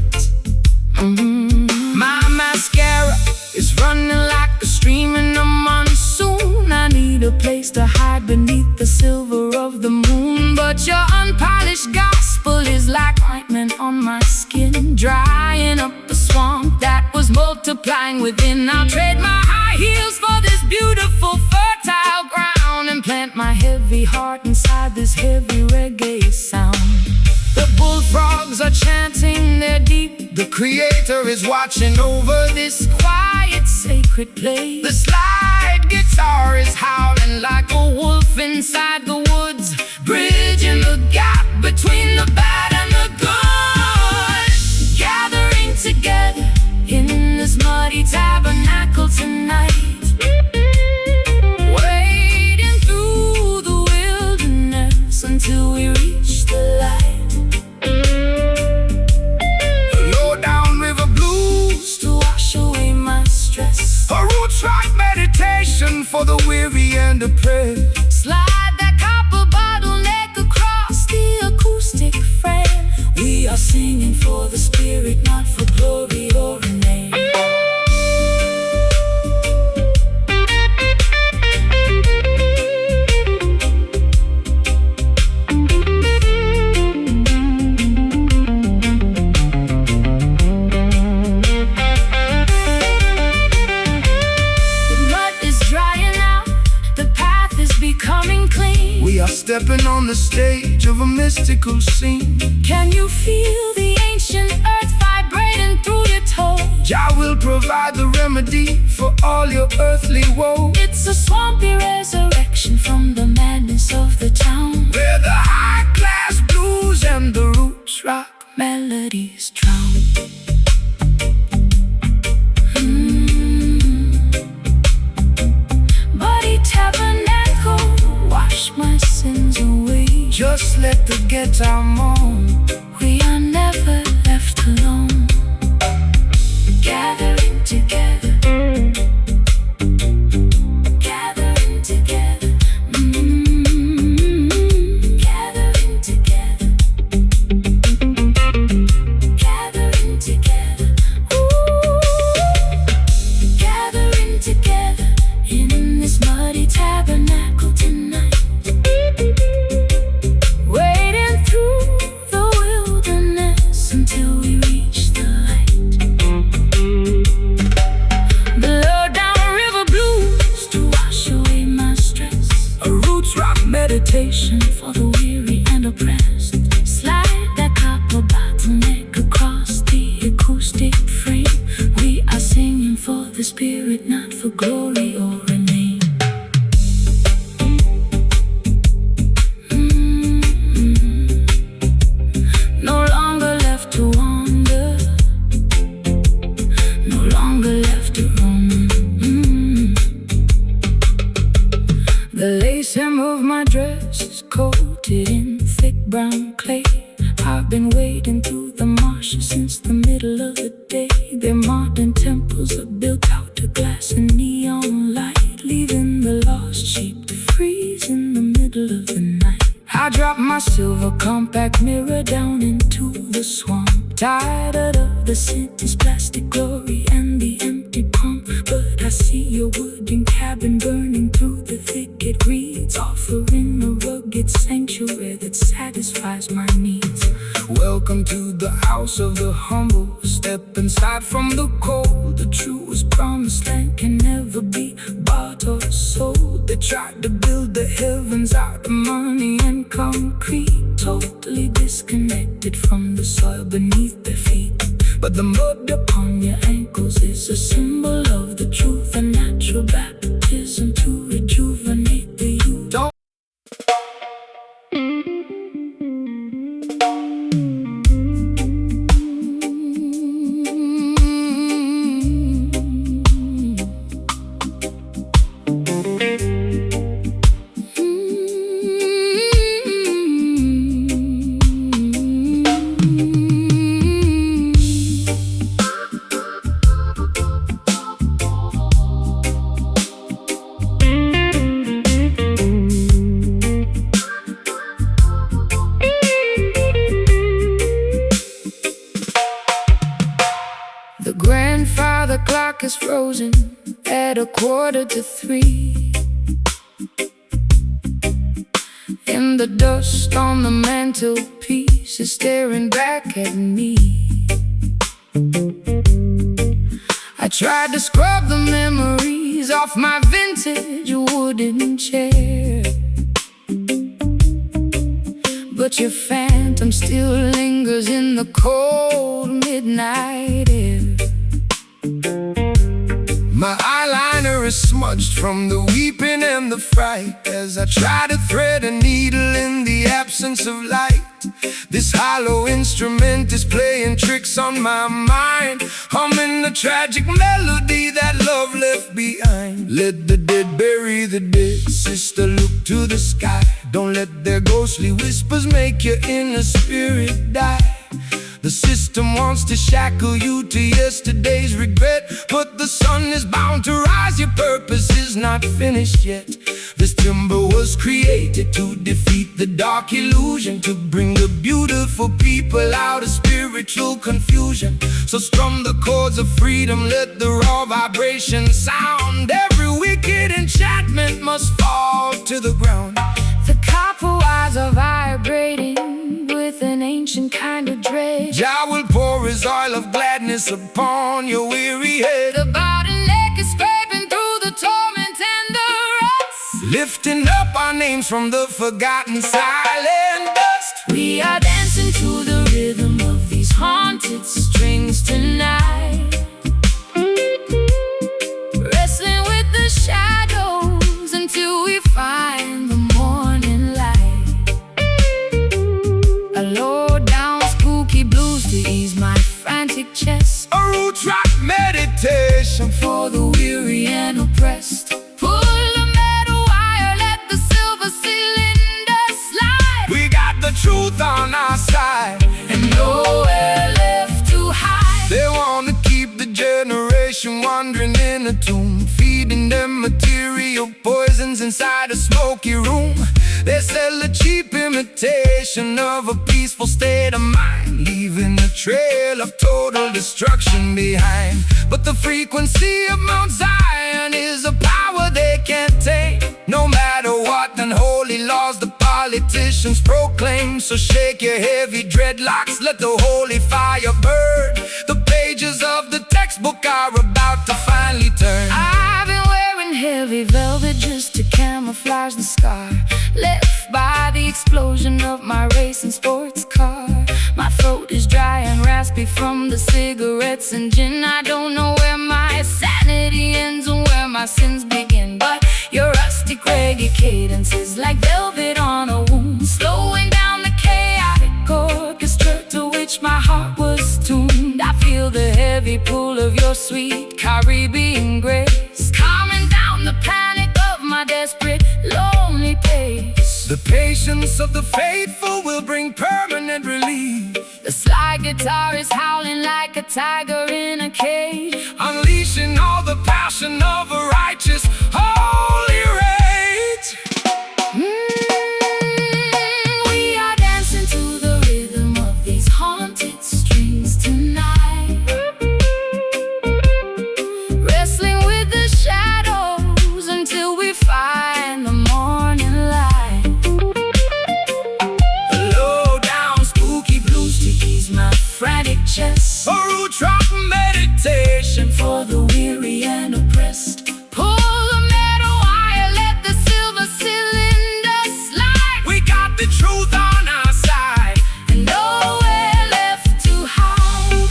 My mascara is running like a stream in the monsoon. I need a place to hide beneath the silver of the moon, but your unpolished gospel is like ointment on my skin, drying up the swamp that was multiplying within. I'll trade my high heels for this beautiful fertile ground and plant my heavy heart inside this heavy reggae sound. The bullfrogs are chanting their deep. The creator is watching over this Quiet, sacred place. The slide guitar is howling like A wolf inside the woods, bridging the gap between the bad and the good. Gathering together in this muddy tabernacle tonight, wading through the wilderness until we reach the light. low down river blues, To wash away my stress, a roots rock meditation for the weary and oppressed. slide that copper bottleneck across the singing for the spirit, not for glory or a name. We are stepping on the stage of a mystical scene. Can you feel the ancient earth vibrating through your toes? Jah will provide the remedy for all your earthly woe. It's a swampy resurrection from the madness of the town, where the high-class blues and the roots rock melodies drown. Buddy tabernacle, wash my sins away. Just let the guitar moan. We are never left alone, gathering together, gathering together, gathering together, gathering together, gathering together in this muddy tabernacle tonight. Meditation for the weary and oppressed. Slide that copper bottleneck across the acoustic frame. We are singing for the spirit, not for glory or a name. No longer left to wander, no longer left to roam. The lace hem of my dress is coated in thick brown clay. I've been wading through the marshes since the middle of the day. Their modern temples are built out of glass and neon light, leaving the lost sheep to freeze in the middle of the night. I drop my silver compact mirror down into the swamp, tired of the sentence, plastic glory and the empty pump. But I see your wooden cabin burning through the thicket reeds, offering a rugged sanctuary that satisfies my needs. Welcome to the house of the humble. Step inside from the cold. The truest promised land can never be bought or sold. They tried to build the heavens out of money and concrete, totally disconnected from the soil beneath their feet. But the mud upon your ankles is a symbol of the truth, a natural baptism to rejuvenate the youth. Don't The grandfather clock is frozen at 2:45. And the dust on the mantelpiece is staring back at me. I tried to scrub the memories off my vintage wooden chair, but your phantom still lingers in the cold midnight air. My eyeliner is smudged from the weeping and the fright as I try to thread a needle in the absence of light. This hollow instrument is playing tricks on my mind, humming the tragic melody that love left behind. Let the dead bury the dead, sister, look to the sky. Don't let their ghostly whispers make your inner spirit die. The system wants to shackle you to yesterday's regret, but the sun is bound to rise, your purpose is not finished yet. This timber was created to defeat the dark illusion, to bring the beautiful people out of spirit. spiritual confusion. So strum the chords of freedom, let the raw vibration sound. Every wicked enchantment must fall to the ground. The copper wires are vibrating with an ancient kind of dread. Jah will pour his oil of gladness upon your weary head. The bottleneck is scraping through the torment and the rust, Lifting up our names from the forgotten silent dust. we are dancing to the rhythm of these haunted strings tonight, wrestling with the shadows until we find the morning light. A low down spooky blues to ease my frantic chest, A root rock meditation for the weary and oppressed. Pull the metal wire, let the silver cylinder slide. We got the truth on our side, And nowhere left to hide. they wanna keep the generation wandering in a tomb, feeding them material poisons inside a smoky room. They sell a cheap imitation of a peaceful state of mind, leaving a trail of total destruction behind. But the frequency of Mount Zion is a power they can't take. No matter what unholy laws the politicians proclaim. So shake your heavy dreadlocks, let the holy fire burn. The pages of the textbook are about to finally turn. I've been wearing heavy velvet just to camouflage the scar left by the explosion of my racing sports car. My throat is dry and raspy from the cigarettes and gin. I don't know where my sanity ends and where my sins begin, but your rustic reggae cadence is like velvet on a wound, slowing down the chaotic orchestra to which my heart was tuned. I feel the heavy pull of your sweet Caribbean grace, calming down the panic of my desperate, lonely pace. The patience of the faithful will bring permanent relief, The slide guitar is howling like a tiger in a cage, unleashing all the passion of a righteous, holy rage. We are dancing to the rhythm of these haunted strings tonight, wrestling with the shadows until we find the morning light. A low down spooky blues to ease my Frantic chest, a root rock meditation for the weary and oppressed. Pull the metal wire, let the silver cylinder slide. We got the truth on our side, And nowhere left to hide.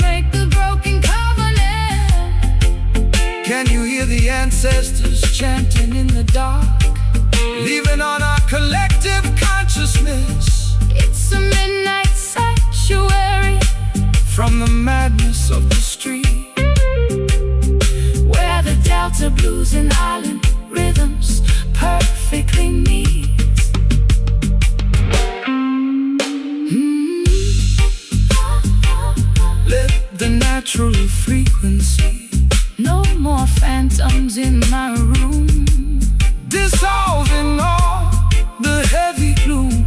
Make the broken covenant. Can you hear the ancestors Chanting in the dark, leaving on our collective consciousness? it's a midnight sanctuary From the madness of the street, where the Delta blues and island rhythms perfectly meet. let the natural frequency No more phantoms in my room, dissolving all the heavy gloom.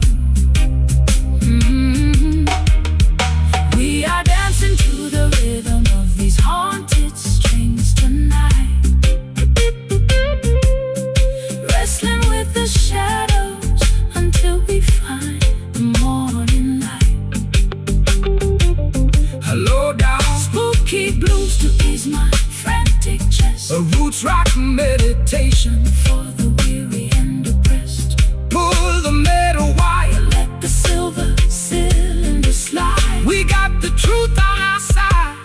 We are dancing to the rhythm of these haunted strings tonight, wrestling with the shadows until we find the morning light. Hello down, Spooky blues to ease my frantic chest, a roots rock meditation. for the weary and oppressed. Pull the metal wire, Let the silver cylinder slide. we got the truth on our side,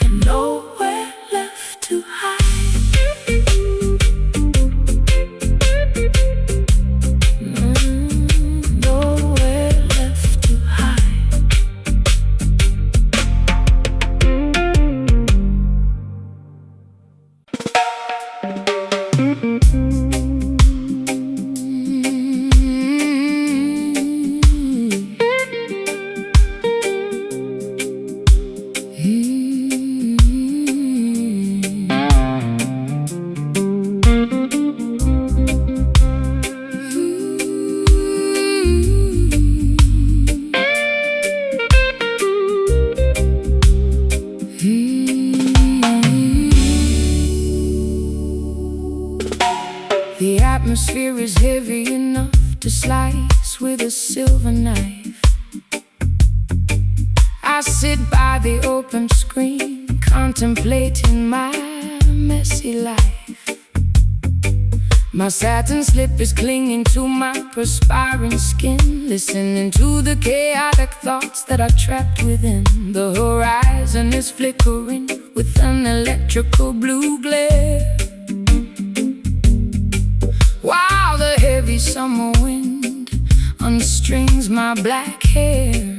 And nowhere left to hide. Nowhere left to hide. The atmosphere is heavy enough to slice with a silver knife. I sit by the open screen, contemplating my messy life. My satin slip is clinging to my perspiring skin, listening to the chaotic thoughts that are trapped within. The horizon is flickering with an electrical blue glare, while the heavy summer wind unstrings my black hair.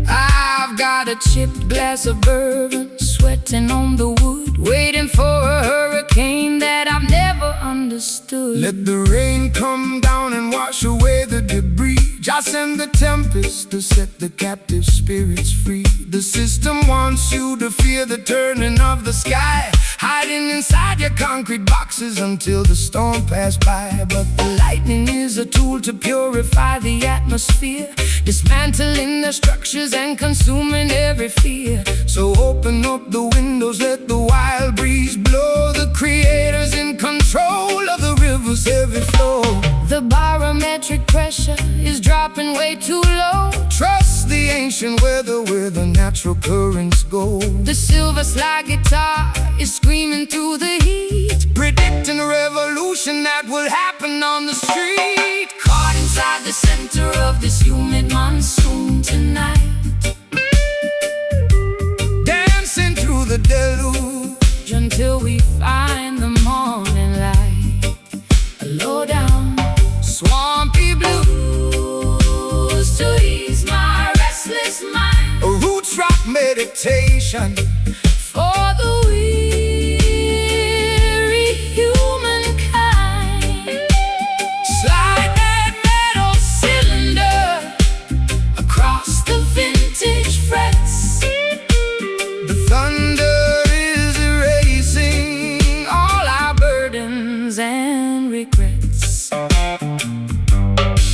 I've got a chipped glass of bourbon sweating on the wood, waiting for a hurricane that I've never understood. Let the rain come down and wash away the debris. Just send the tempest to set the captive spirits free. The system wants you to fear the turning of the sky, hiding inside your concrete boxes until the storm passed by. But the lightning is a tool to purify the atmosphere, dismantling the structures and consuming every fear. So open up the windows, let the wild breeze blow. The creator's in control of the river's heavy flow. The barometric pressure is dropping way too low. Trust the ancient weather where the natural currents go. The silver slide guitar is screaming through the heat, predicting a revolution that will happen on the street. Caught inside the center of this humid monsoon tonight, dancing through the deluge until we find the morning light. A low down swampy blues to ease my restless mind. A roots rock meditation for the weary humankind. Slide that metal cylinder across the vintage frets. The thunder is erasing all our burdens and regrets.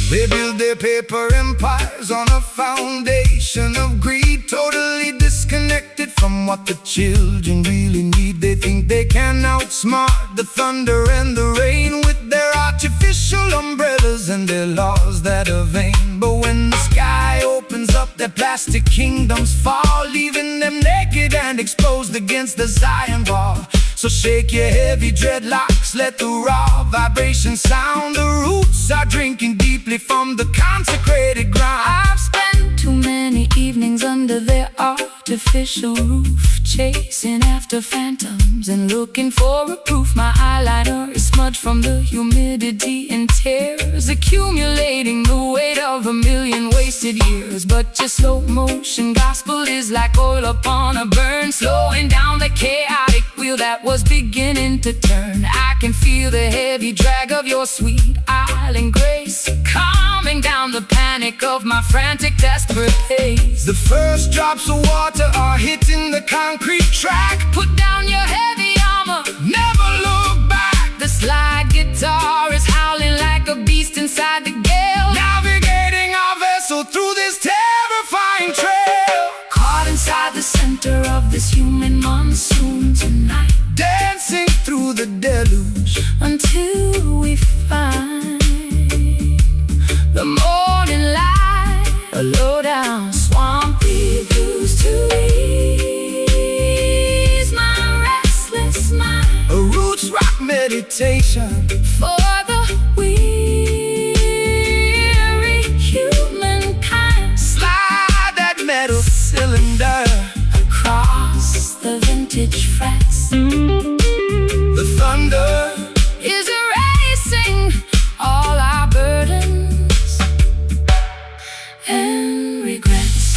They build their paper empires on a foundation of greed, totally disconnected from what the children really need. They think they can outsmart the thunder and the rain with their artificial umbrellas and their laws that are vain. But when the sky opens up, their plastic kingdoms fall, leaving them naked and exposed against the Zion wall. So shake your heavy dreadlocks, let the raw vibration sound. The roots are drinking deeply from the consecrated ground. I've spent too many evenings under their artificial roof, chasing after phantoms and looking for a proof. My eyeliner is smudged from the humidity and tears, accumulating the weight of 1,000,000 wasted years. But your slow motion gospel is like oil upon a burn, slowing down the chaotic wheel that was beginning to turn. I can feel the heavy drag of your sweet island grace, calming down the panic of my frantic, desperate pace. The first drops of water are hitting the concrete track. Put down your heavy armor, never look back. The slide guitar is howling like a beast inside the gale, navigating our vessel through this terrifying trail. Caught inside the center of this human monsoon tonight, dancing through the deluge until we find the morning light. A low down swampy blues to ease my restless mind. A roots rock meditation for the weary humankind. Slide that metal cylinder across the vintage frets. The thunder is erasing all our burdens and regrets.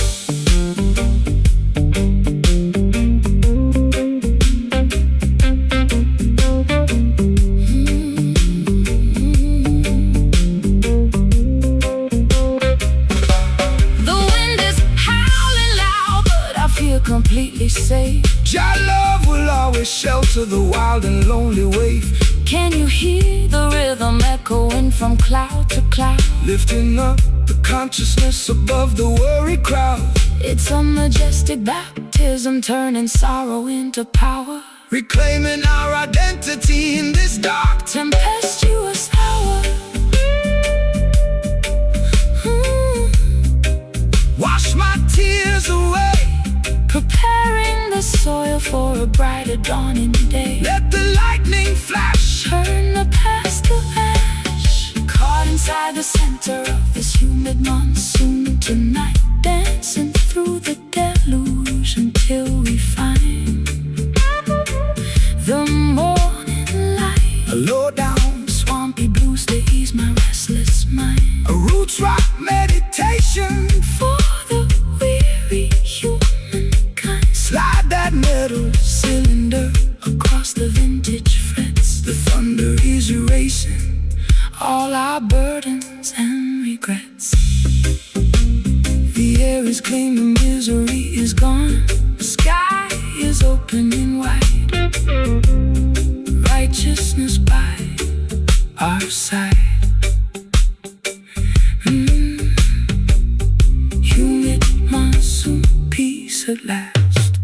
The wind is howling loud, but I feel completely safe. Your love will always shelter the wild and lonely wave. Can you hear the rhythm echoing from cloud to cloud, lifting up the consciousness above the worried crowd? It's a majestic baptism, turning sorrow into power, reclaiming our identity in this dark dawning day. Let the lightning flash, Turn the past to ash. Caught inside the center of this humid monsoon tonight, dancing through the deluge until we find the morning light. a low down, Swampy blues to ease my restless mind. a roots rock meditation. For the weary humankind, Slide that metal, cylinder across the vintage frets. the thunder is erasing. All our burdens and regrets. The air is clean, the misery is gone. The sky is opening wide. Righteousness by our side. Humid monsoon, peace at last.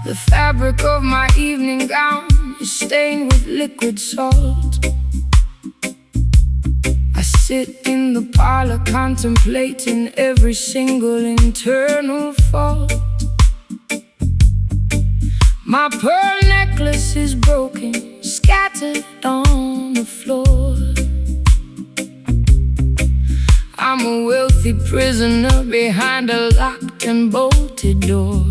The fabric of my evening gown is stained with liquid salt. I sit in the parlor contemplating every single internal fault. My pearl necklace is broken, scattered on the floor. I'm a wealthy prisoner behind a locked and bolted door.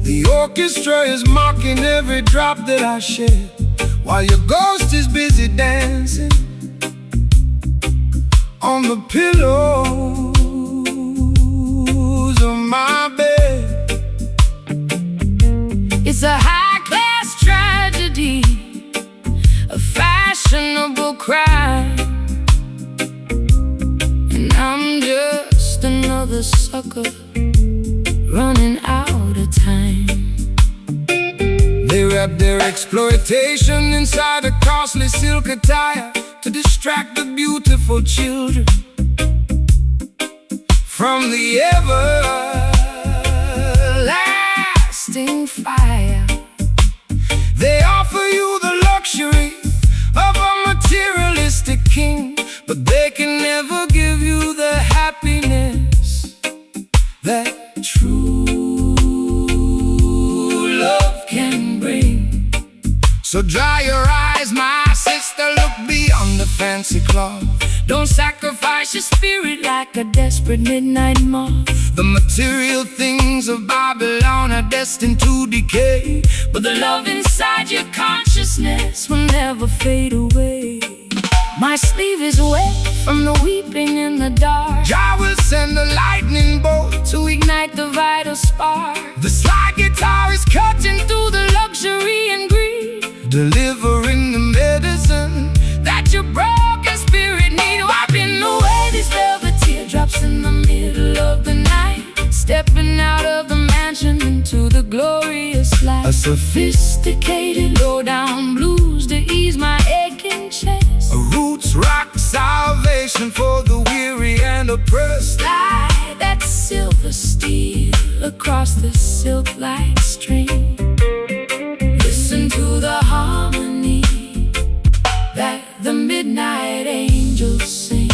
The orchestra is mocking every drop that I shed, while your ghost is busy dancing on the pillows of my bed. It's a high-class tragedy, a fashionable crime, and I'm just another sucker running out of time. They wrap their exploitation inside a costly silk attire to distract the beautiful children from the everlasting fire. They offer you the luxury of a materialistic king, but they can never give you the happiness that true love can bring. So dry your eyes, my sister, look beyond the fancy cloth. Don't sacrifice your spirit like a desperate midnight moth. The material things of Babylon are destined to decay, But the love inside your consciousness will never fade away. My sleeve is wet from the weeping in the dark. Jah will send a lightning bolt To ignite the vital spark. The slide guitar is cutting Through the luxury and greed delivering the medicine that your broken spirit need. Wiping away these velvet teardrops in the middle of the night. Stepping out of the mansion into the glorious light. A Sophisticated low-down blues to ease my aching chest. a roots rock salvation for the weary and oppressed. Slide that silver steel across the silk-like string. Listen to the harmony that the midnight angels sing.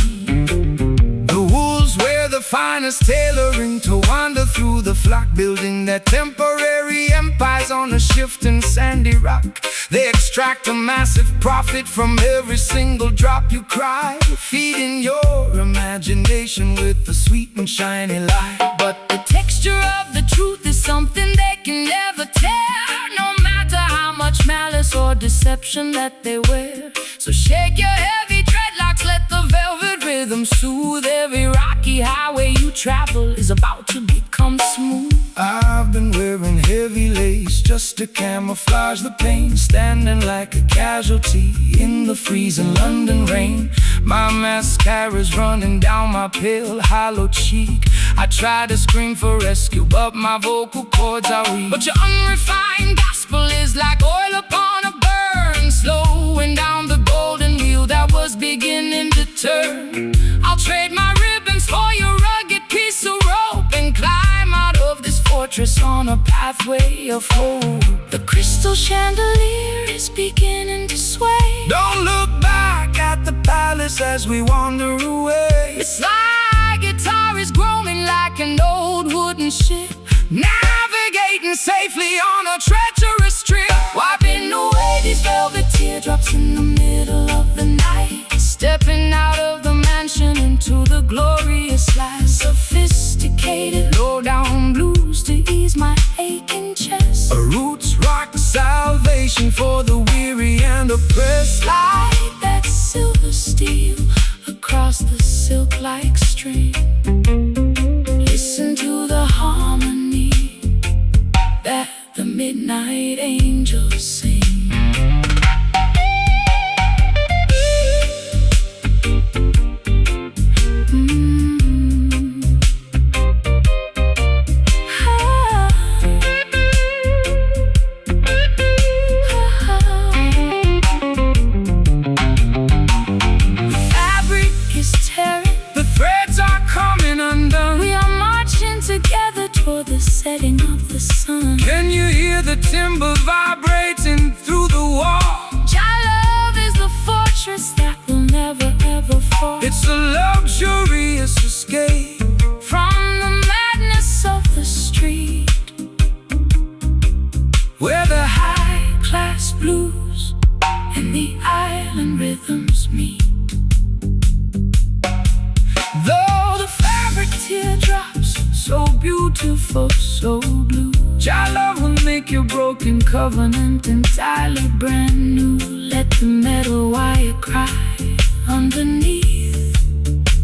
The wolves wear the finest tailoring to wander through the flock, building their temporary empires on a shifting sandy rock. They extract a massive profit from every single drop you cry, feeding your imagination with a sweet and shiny light. But the texture of the truth is something they can never tell, no matter how much malice or deception that they wear. So shake your heavy dreadlocks, let the velvet rhythm soothe. Every rocky highway you travel is about to become smooth. I've been wearing heavy lace just to camouflage the pain, standing like a casualty in the freezing London rain. My mascara's running down my pale, hollow cheek. I try to scream for rescue, but my vocal cords are weak. But your unrefined gospel is like oil upon a burn, slowing down the golden wheel that was beginning to turn. I'll trade my ribbons for your rugged piece of rope and climb out of this fortress on a pathway of hope. The crystal chandelier is beginning to sway. Don't look back at the palace as we wander away. It's like guitar is groaning like an old wooden ship, navigating safely on a treacherous trip. Wiping away these velvet teardrops in the middle of the night, stepping out of the mansion into the glorious light. Sophisticated low-down blues to ease my aching chest. A roots rock salvation for the weary and oppressed. Light that silver steel across the silk-like string. Listen to the harmony that the midnight angels sing. Setting of the sun. Can you hear the timber vibrating through the wall? Your love is the fortress that will never ever fall. It's a luxurious escape from the madness of the street, where the high-class blues and the island rhythms meet. Though the fabric teardrops, so beautiful, so blue, your love will make your broken covenant entirely brand new. Let the metal wire cry underneath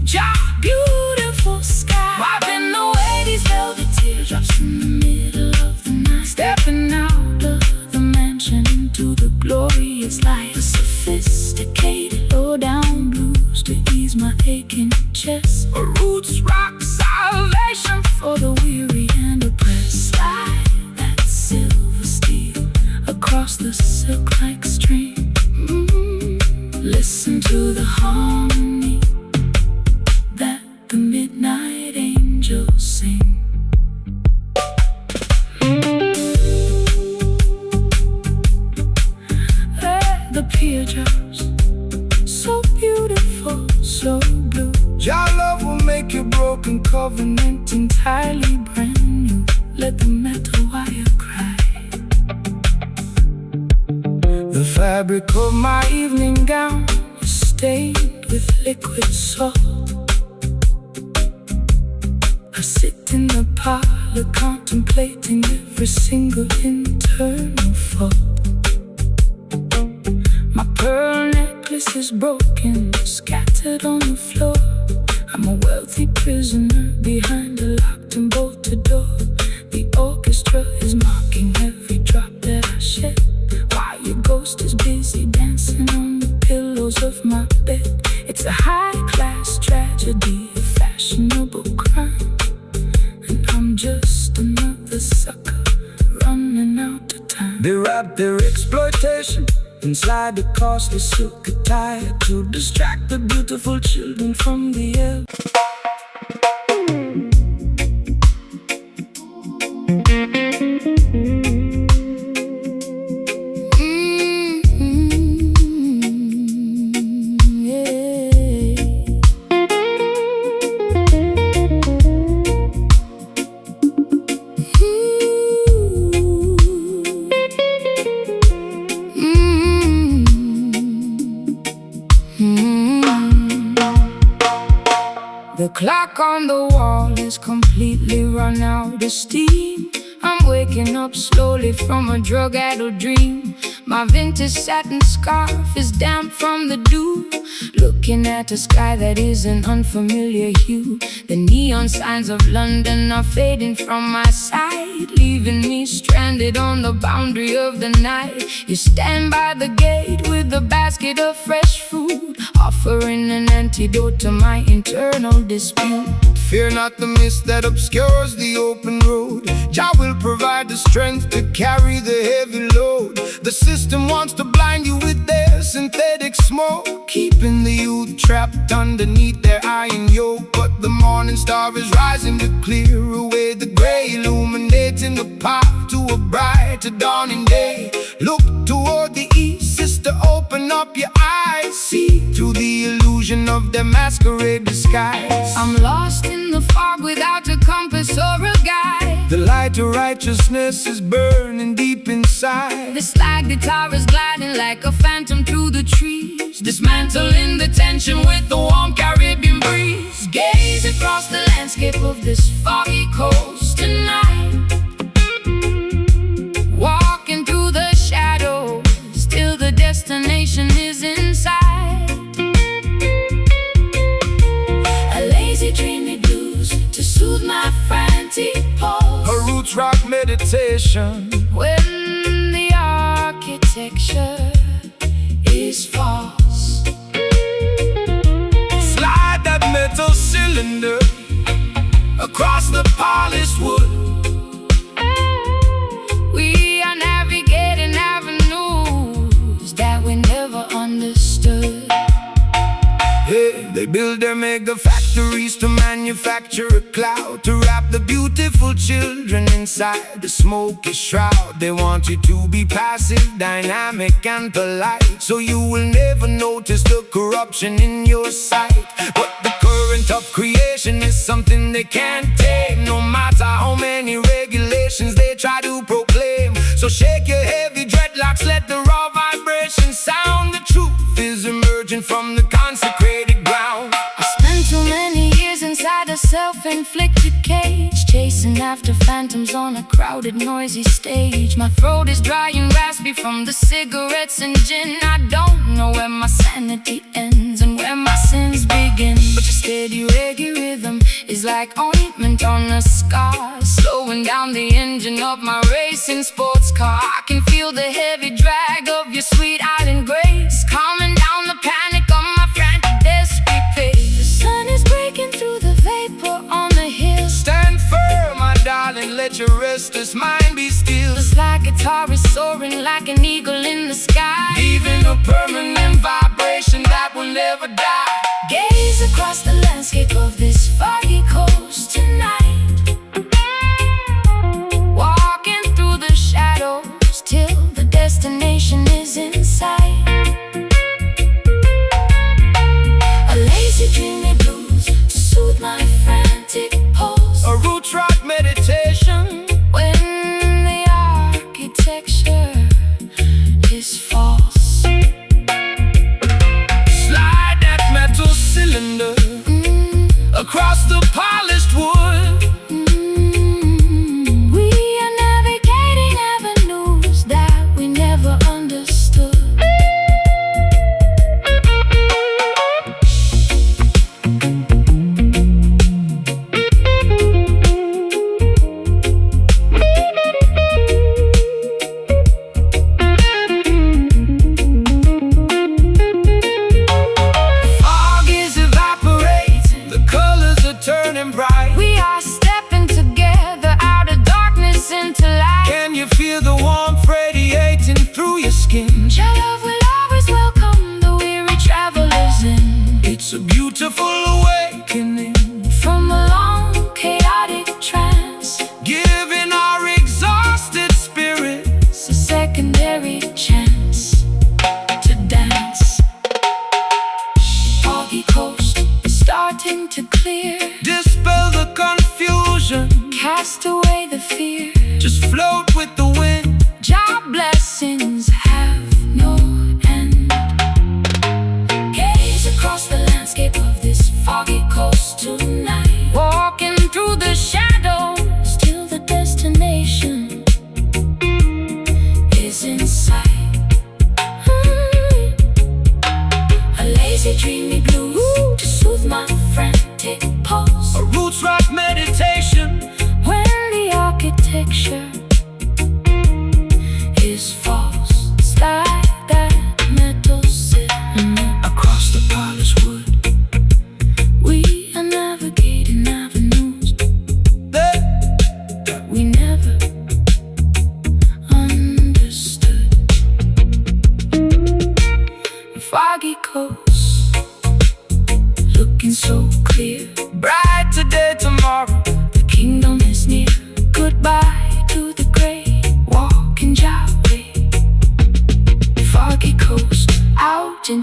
your beautiful sky. Wiping away these velvet teardrops in the middle of the night, stepping out of the mansion into the glorious light. The sophisticated low-down blues to ease my aching chest. A roots rock salvation for the weary and oppressed. Slide that silver steel across the silk-like string. Listen to the harmony that the midnight angels sing. The teardrops, so beautiful, so blue. Your love will make your broken covenant entirely brand new. Let the metal wire cry. The fabric of my evening gown is stained with liquid salt. I sit in the parlor contemplating every single internal fault. My pearl necklace is broken, scattered on the floor. I'm a wealthy prisoner behind a locked and bolted door. The orchestra is mocking every drop that I shed, while your ghost is busy dancing on the pillows of my bed. It's a high-class tragedy, a fashionable crime, and I'm just another sucker running out of time. They wrap their exploitation inside the costly silk attire to distract the beautiful children from the air. The clock on the wall is completely run out of steam. I'm waking up slowly from a drug-addled dream. My vintage satin scarf is damp from the dew. Looking at a sky that is an unfamiliar hue. The neon signs of London are fading from my sight, leaving me stranded on the boundary of the night. You stand by the gate with a basket of fresh fruit, offering an antidote to my internal dispute. Fear not the mist that obscures the open road. Jah will provide the strength to carry the heavy load. The system wants to blind you with their synthetic smoke, keeping the youth trapped underneath their iron yoke. But the morning star is rising to clear away the gray, illuminating the path to a brighter dawning day. Look toward the east, sister, open up your eyes. See through the illusion of their masquerade disguise. I'm lost in the fog without a compass or a guide. The light of righteousness is burning deep inside. The slide guitar is gliding like a phantom through the trees, dismantling the tension with the warm Caribbean breeze. Gaze across the landscape of this foggy coast tonight, walking through the shadows till the destination is in sight. A lazy dreamy blues to soothe my frantic pulse. A roots rock meditation When the architecture is false. Slide that metal cylinder across the polished wood. We are navigating avenues that we never understood. Hey, they build their mega factories to manufacture a cloud, to wrap the beautiful children inside the smoky shroud. They want you to be passive, dynamic and polite, so you will never notice the corruption in your sight. But the current of creation is something they can't tame, no matter how many regulations they try to proclaim. So shake your heavy dreadlocks, let the raw vibration sound. The truth is emerging from the consecrated ground. I spent too many years inside a self-inflicted cage, chasing after phantoms on a crowded, noisy stage. My throat is dry and raspy from the cigarettes and gin. I don't know where my sanity ends and where my sins begin. But your steady reggae rhythm is like ointment on a scar, slowing down the engine of my racing sports car. I can feel the heavy drag of your sweet island grace, calming down the panic of my frantic, desperate pace. The sun is breaking through the vapor on the hill. Stand firm, my darling, let your restless mind be still. The slide guitar is soaring like an eagle in the sky, Leaving a permanent vibration that will never die. gaze across the landscape of this foggy coast tonight, walking through the shadows till the destination is in sight. A lazy dreamy blues to soothe my frantic pulse. A roots rock meditation When the architecture is false. Slide that metal cylinder across the polished wood. We are navigating avenues that we never understood. Fog is evaporating, the colors are turning bright. We are stepping together out of darkness into light. Can you feel the warmth radiating through your skin? Your love will always welcome the weary travelers in, It's a beautiful awakening, from a long chaotic trance, giving our exhausted spirits a secondary chance to dance. Foggy coast starting to clear, dispel the confusion, cast away the fear. just float with the wind. Job blessings have no end. Gaze across the landscape of this foggy coast tonight, walking through the shadows till the destination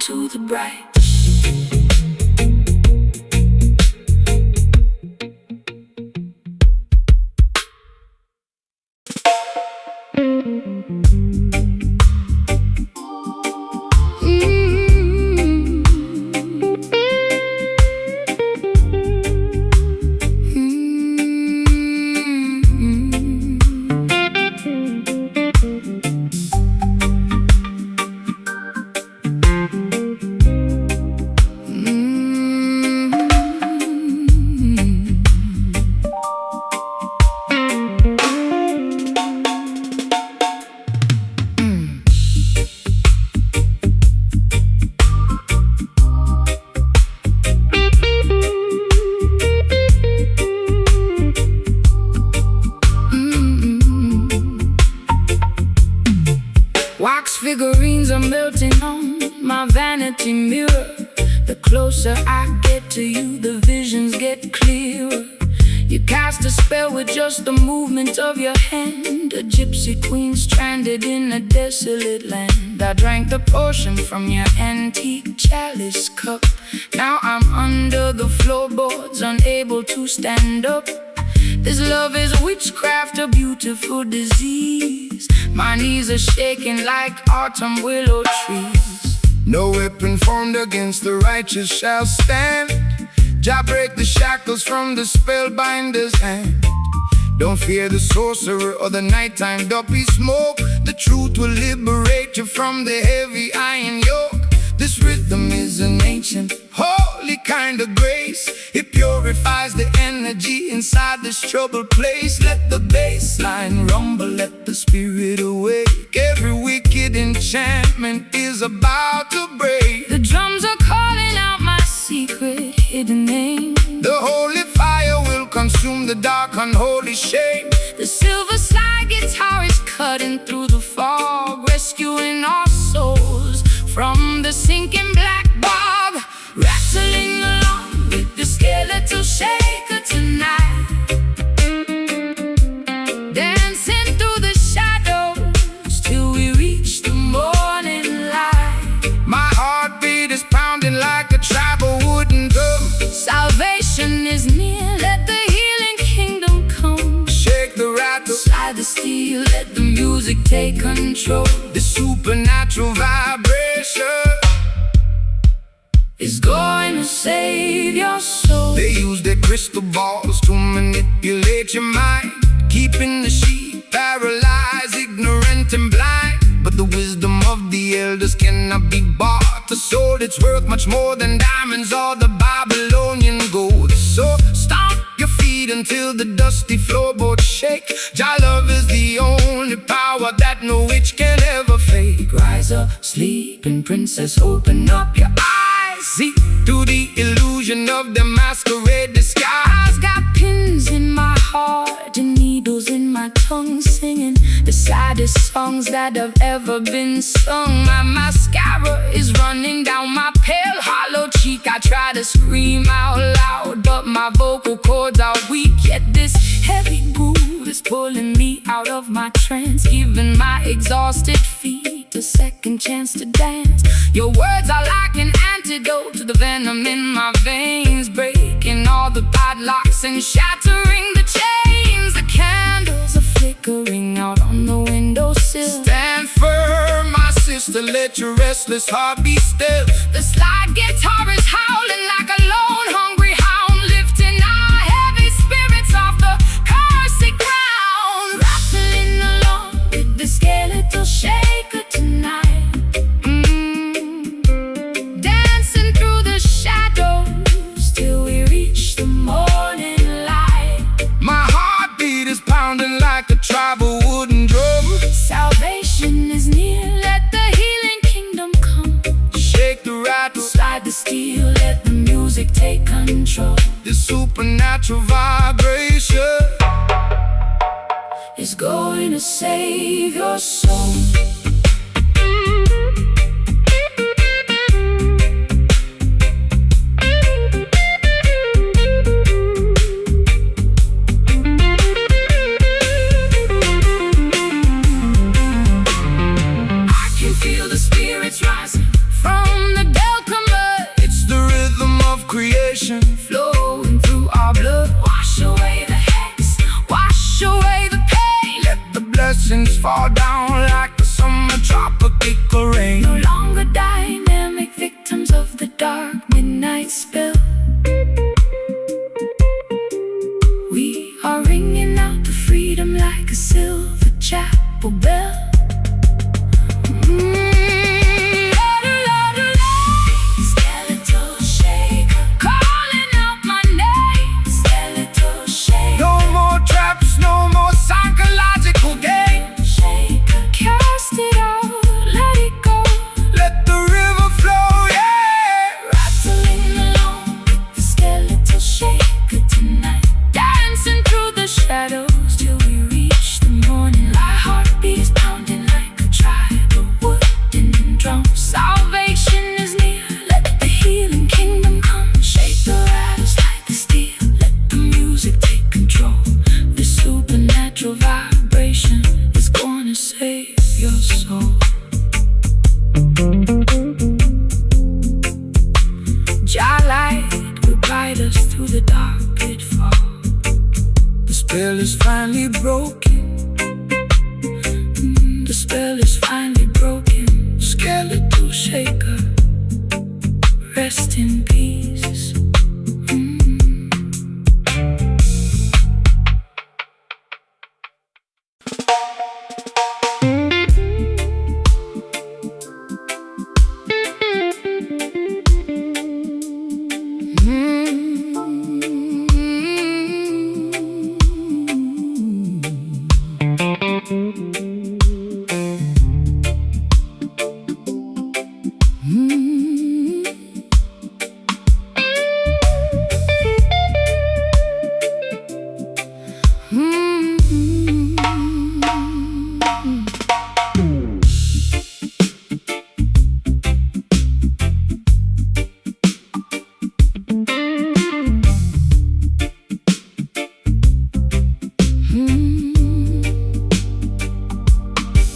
to the bright. Wax figurines are melting on my vanity mirror. The closer I get to you, the visions get clearer. You cast a spell with just the movement of your hand. A gypsy queen stranded in a desolate land. I drank the potion from your antique chalice cup. Now I'm under the floorboards, unable to stand up. This love is witchcraft, a beautiful disease. My knees are shaking like autumn willow trees. No weapon formed against the righteous shall stand. Jah break the shackles from the spellbinder's hand. Don't fear the sorcerer or the nighttime duppy smoke. The truth will liberate you from the heavy iron yoke. This rhythm is an ancient, holy kind of grace. It purifies the energy inside this troubled place. Let the bass line rumble, let the spirit awake. Every wicked enchantment is about to break. The drums are calling out my secret hidden name. The holy fire will consume the dark unholy shame. The silver slide guitar is cutting through the fog, rescuing our souls from the sinking black bog. Rattling along with the skeletal shaker tonight, dancing through the shadows till we reach the morning light. My heartbeat is pounding like a tribal wooden drum. Salvation is near, let the healing kingdom come. Shake the rattle, slide the steel, let the music take control. the supernatural vibration is going to save your soul. They use their crystal balls to manipulate your mind, keeping the sheep paralyzed, ignorant and blind. But the wisdom of the elders cannot be bought. The soul, it's worth much more than diamonds or the Babylonian gold. So stomp your feet until the dusty floorboards shake. Jah love is the only power that no witch can ever fake. Rise up, sleeping princess, open up your eyes. See through the illusion of the masquerade disguise. Got pins in my heart and needles in my tongue, singing the saddest songs that have ever been sung. My mascara is running down my pale hollow cheek. I try to scream out loud, but my vocal cords are weak. Yet this heavy groove is pulling me out of my trance, giving my exhausted feet a second chance to dance. Your words are like an antidote to the venom in my veins, breaking all the padlocks and shattering the chains. The candles are flickering out on the windowsill. Stand firm, my sister, let your restless heart be still. The slide guitar is howling like a lone hungry hound, lifting our heavy spirits off the cursed ground. Rattling along with the skeletal shaker tonight, dancing through the shadows till we reach the morning light. My heartbeat is pounding like a tribal wooden drum. Salvation is near, let the healing kingdom come. Shake the rattle, slide the steel, let the music take control. the supernatural vibration is going to save your soul. I can feel the spirits rising from the chapel bell. Skeletal shaker, calling out my name. Skeletal shaker. No more traps, no more psychological games. Shaker, cast it out, let it go. Let the river flow, yeah. Rattling along, the skeletal shaker tonight. Dancing through the shadows till we reach the morning. My heart beats pounding like a tribal wooden drum. Salvation is near, let the healing kingdom come. Shake the rattles like the steel, let the music take control. This supernatural vibration is gonna save your soul. Jah light will guide us through the dark pitfall. The spell is finally broken. The spell is finally broken. Skeletal shaker, rest in peace.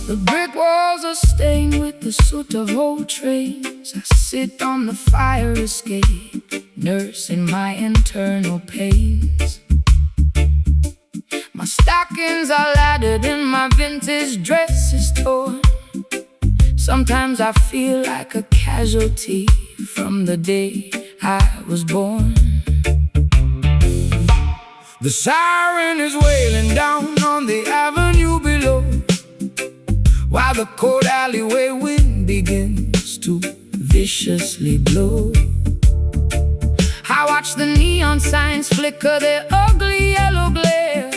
The brick walls are stained with the soot of old trains. I sit on the fire escape, nursing my internal pains. My stockings are laddered and my vintage dress is torn. Sometimes I feel like a casualty from the day I was born. The siren is wailing down on the avenue below, while the cold alleyway wind begins to viciously blow. I watch the neon signs flicker their ugly yellow glare,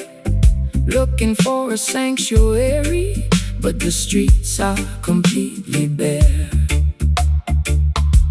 looking for a sanctuary, but the streets are completely bare.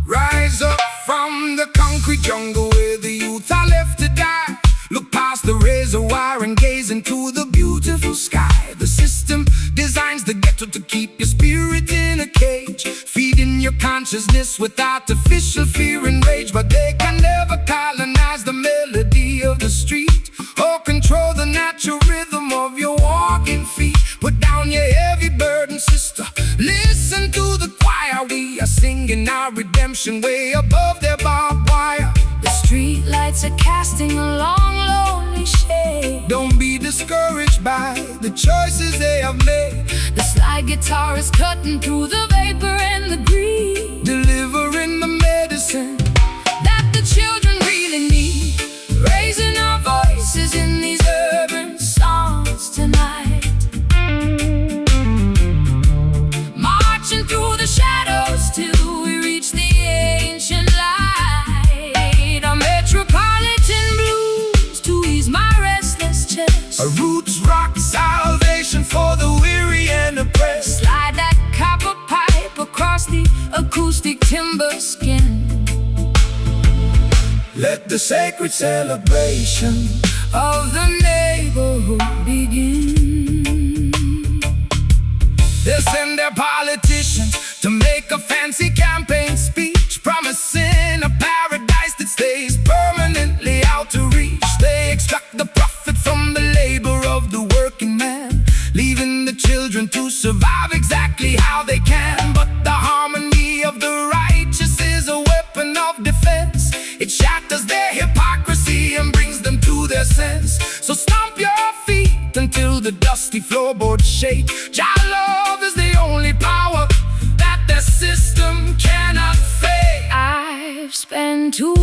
Rise up from the concrete jungle where the youth are left to die. Look past the razor wire and gaze into the beautiful sky. The system designs the ghetto to keep your spirit in a cage, feeding your consciousness with artificial fear and rage. But they can never colonize the melody of the street or control the natural rhythm of your walking feet. Put down your heavy burden, sister, listen to the choir. We are singing our redemption way above their barbed wire. The street lights are casting a long, lonely shade. Don't be discouraged by the choices they have made. The slide guitar is cutting through the vapor and the greed, Delivering the medicine that the children really need. Raising our voices in these urban songs tonight. Marching through the shadows till we reach the ancient light. A metropolitan blues to ease my restless chest. a roots rock salvation for the weary and oppressed. Slide that copper pipe across the acoustic timber skin. Let the sacred celebration Of the neighborhood begin. they'll send their politicians to make a fancy campaign speech, promising a paradise that stays permanently out of reach. They extract the profit from the labor of the working man, leaving the children to survive exactly how they can. But the harmony of the righteous is a weapon of defense. It shatters their hypocrisy and brings them to their sense. So stomp your feet until the dusty floorboards shake. Jah love is the only power that the system cannot fake. I've spent too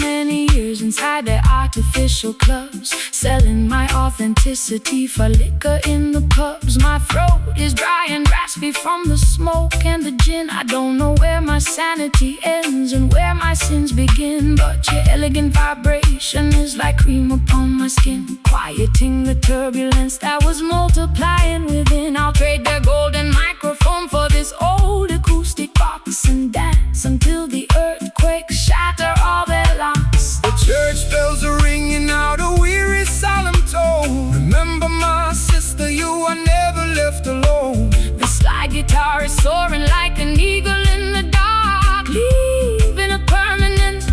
many years inside the artificial social clubs, selling my authenticity for liquor in the pubs. My throat is dry and raspy from the smoke and the gin. I don't know where my sanity ends and where my sins begin, but your elegant vibration is like cream upon my skin, quieting the turbulence that was multiplying within. I'll trade their golden microphone for this old acoustic box and dance until the earthquakes shatter all their locks. The church bells are ringing out a weary solemn tone. Remember my sister, you are never left alone. The slide guitar is soaring like an eagle in the dark, leaving a permanent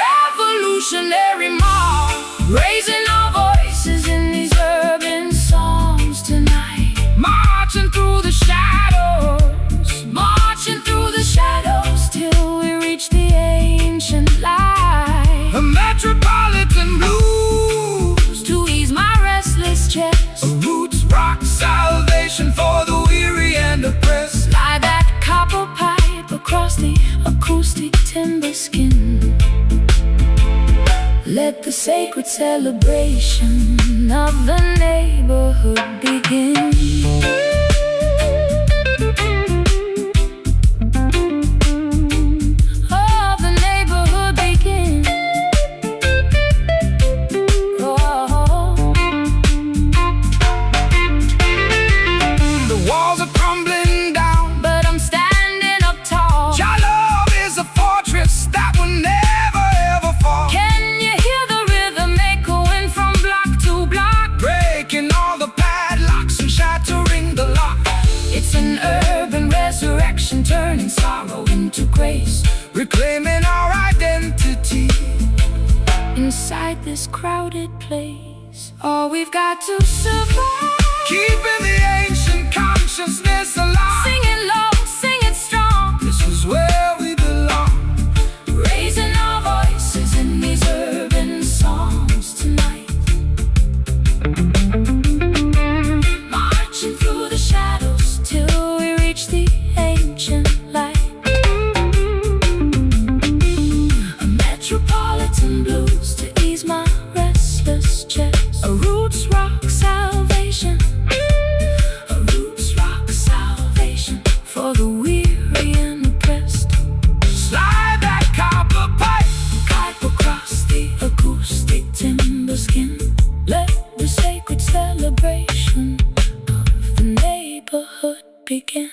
revolutionary mark. Raising our voices in these urban songs tonight, marching through the shadows, marching through the shadows till we reach the ancient light. A metropolitan blues to ease my restless chest, a roots rock salvation for the weary and oppressed. Slide that copper pipe across the acoustic timber skin. Let the sacred celebration of the neighborhood begin. Turning sorrow into grace, reclaiming our identity inside this crowded place. All we've got to survive, keeping the ancient consciousness alive. Sing it low, sing it strong, this is where we belong. Raising our voices in these urban songs tonight, marching through the shadows till we reach the ancient light. A metropolitan blues to ease my restless chest, a roots rock salvation, a roots rock salvation for the weary and oppressed. Slide that copper pipe across the acoustic timber skin. Let the sacred celebration of the neighborhood begin.